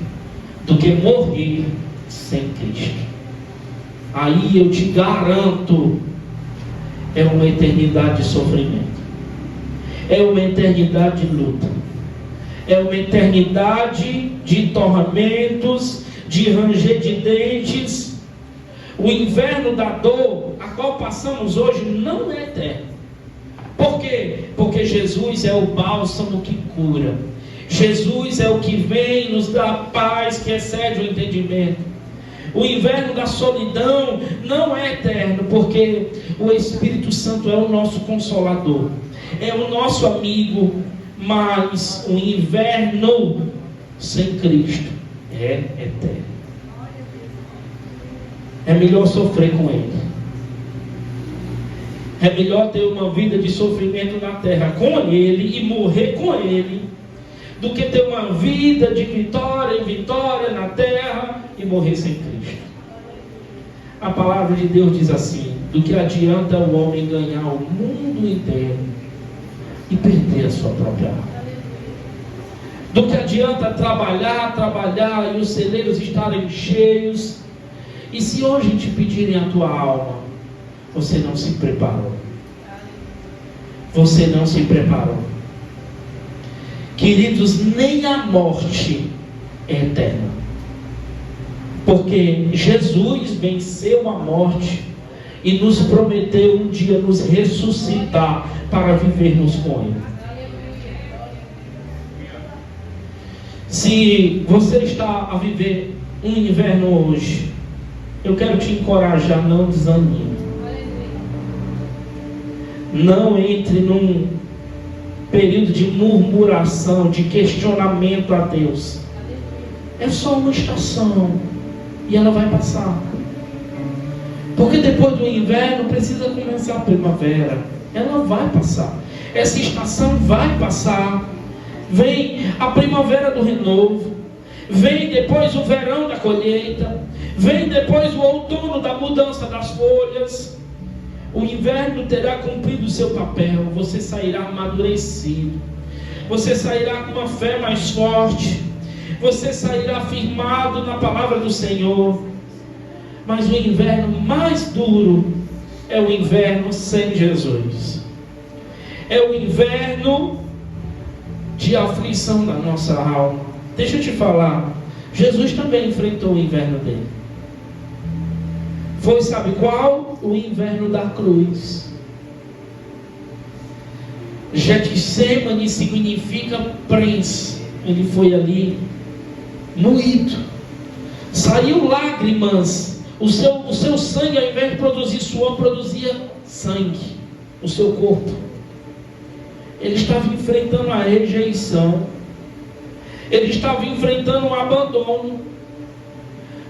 do que morrer sem Cristo. Aí eu te garanto, é uma eternidade de sofrimento, é uma eternidade de luta, é uma eternidade de tormentos, de ranger de dentes. O inverno da dor a qual passamos hoje não é eterno. Por quê? Porque Jesus é o bálsamo que cura. Jesus é o que vem nos dar paz que excede o entendimento. O inverno da solidão não é eterno, porque o Espírito Santo é o nosso consolador, é o nosso amigo. Mas o inverno sem Cristo é eterno. É melhor sofrer com Ele. É melhor ter uma vida de sofrimento na terra com Ele e morrer com Ele, do que ter uma vida de vitória em vitória na terra e morrer sem Cristo. A palavra de Deus diz assim: do que adianta o homem ganhar o mundo inteiro e perder a sua própria alma? Do que adianta trabalhar e os celeiros estarem cheios, e se hoje te pedirem a tua alma, você não se preparou? Você não se preparou. Queridos, nem a morte é eterna, porque Jesus venceu a morte e nos prometeu um dia nos ressuscitar para vivermos com Ele. Se você está a viver um inverno hoje, eu quero te encorajar: não desanime. Não entre num período de murmuração, de questionamento a Deus. É só uma estação e ela vai passar. Porque depois do inverno precisa começar a primavera. Ela vai passar. Essa estação vai passar. Vem a primavera do renovo. Vem depois o verão da colheita. Vem depois o outono da mudança das folhas. O inverno terá cumprido o seu papel. Você sairá amadurecido. Você sairá com uma fé mais forte. Você sairá firmado na palavra do Senhor. Mas o inverno mais duro é o inverno sem Jesus. É o inverno de aflição da nossa alma. Deixa eu te falar, Jesus também enfrentou o inverno dele. Foi, sabe qual? O inverno da cruz. Getsemane significa prensa. Ele foi ali moído. Saiu lágrimas. O seu sangue, ao invés de produzir suor, produzia sangue. O seu corpo. Ele estava enfrentando a rejeição. Ele estava enfrentando o abandono.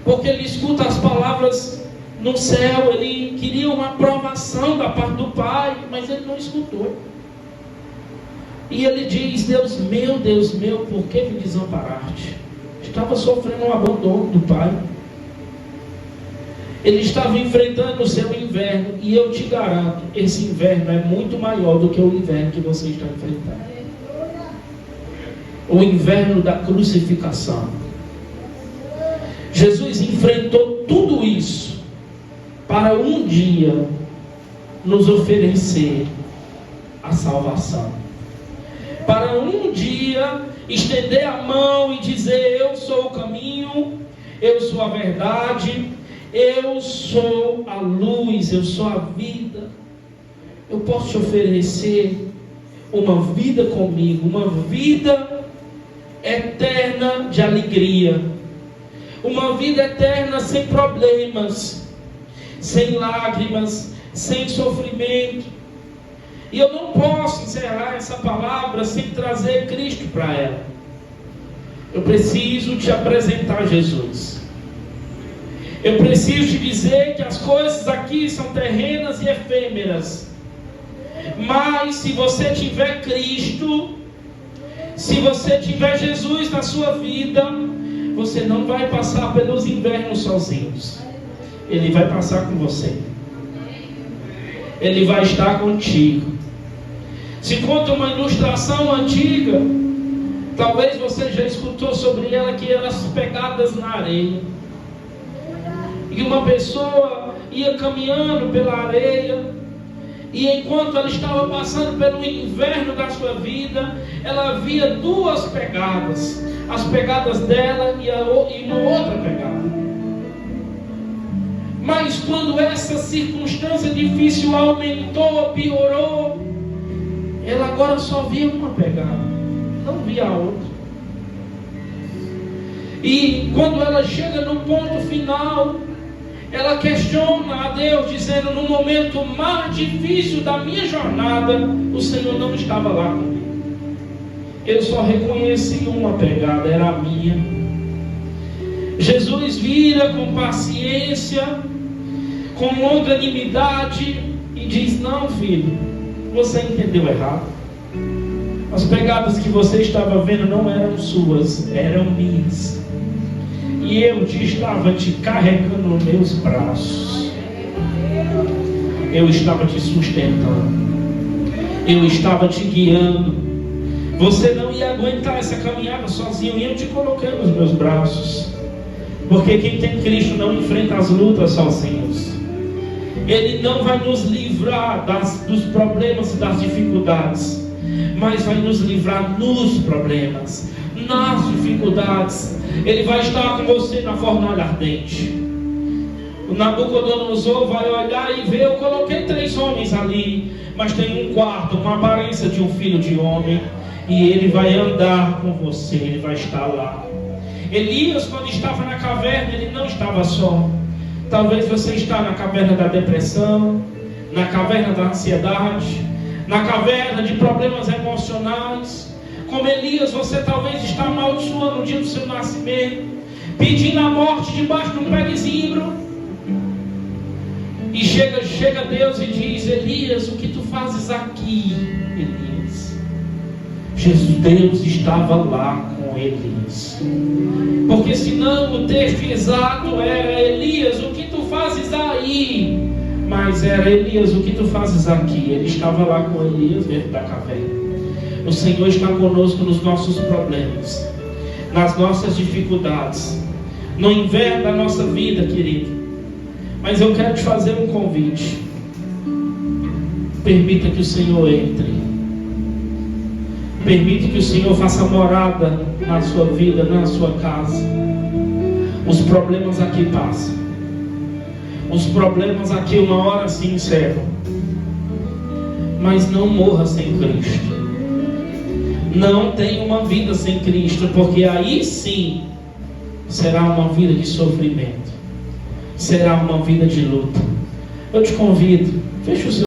Porque ele escuta as palavras no céu. Ele queria uma aprovação da parte do Pai, mas ele não escutou. E ele diz: Deus meu, por que me desamparaste? Estava sofrendo um abandono do pai. Ele estava enfrentando o seu inverno. E eu te garanto, esse inverno é muito maior do que o inverno que você está enfrentando. O inverno da crucificação. Jesus enfrentou tudo isso para um dia nos oferecer a salvação. Para um dia estender a mão e dizer: eu sou o caminho, eu sou a verdade, eu sou a luz, eu sou a vida. Eu posso te oferecer uma vida comigo, uma vida eterna de alegria, uma vida eterna sem problemas, sem lágrimas, sem sofrimento. E eu não posso encerrar essa palavra sem trazer Cristo para ela. Eu preciso te apresentar Jesus. Eu preciso te dizer que as coisas aqui são terrenas e efêmeras. Mas se você tiver Cristo, se você tiver Jesus na sua vida, você não vai passar pelos invernos sozinhos. Ele vai passar com você. Ele vai estar contigo. Se conta uma ilustração antiga, talvez você já escutou sobre ela, que eram as pegadas na areia. E uma pessoa ia caminhando pela areia, e enquanto ela estava passando pelo inverno da sua vida, ela via duas pegadas, as pegadas dela e uma outra pegada. Mas quando essa circunstância difícil aumentou, piorou, ela agora só via uma pegada, não via a outra. E quando ela chega no ponto final, ela questiona a Deus, dizendo: no momento mais difícil da minha jornada, o Senhor não estava lá comigo. Eu só reconheci uma pegada, era a minha. Jesus vira com paciência, com longanimidade, e diz: não, filho, você entendeu errado. As pegadas que você estava vendo não eram suas, eram minhas. E eu estava te carregando nos meus braços. Eu estava te sustentando. Eu estava te guiando. Você não ia aguentar essa caminhada sozinho, e eu te coloquei nos meus braços. Porque quem tem Cristo não enfrenta as lutas sozinhos. Ele não vai nos livrar dos problemas e das dificuldades, mas vai nos livrar nos problemas, nas dificuldades. Ele vai estar com você na fornalha ardente. O Nabucodonosor vai olhar e ver: eu coloquei 3 homens ali, mas tem um quarto com a aparência de um filho de homem, e ele vai andar com você, ele vai estar lá. Elias, quando estava na caverna, ele não estava só. Talvez você está na caverna da depressão, na caverna da ansiedade, na caverna de problemas emocionais. Como Elias, você talvez está amaldiçoando o dia do seu nascimento, pedindo a morte debaixo de um pé de zimbro. E chega Deus e diz: Elias, o que tu fazes aqui, Elias? Deus estava lá com Elias. Porque senão o texto exato era: Elias, o que tu fazes aí? Mas era: Elias, o que tu fazes aqui? Ele estava lá com Elias dentro da caverna. O Senhor está conosco nos nossos problemas, nas nossas dificuldades, no inverno da nossa vida, querido. Mas eu quero te fazer um convite. Permita que o Senhor entre. Permite que o Senhor faça morada na sua vida, na sua casa. Os problemas aqui passam. Os problemas aqui uma hora se encerram. Mas não morra sem Cristo. Não tenha uma vida sem Cristo, porque aí sim será uma vida de sofrimento, será uma vida de luta. Eu te convido, feche o seu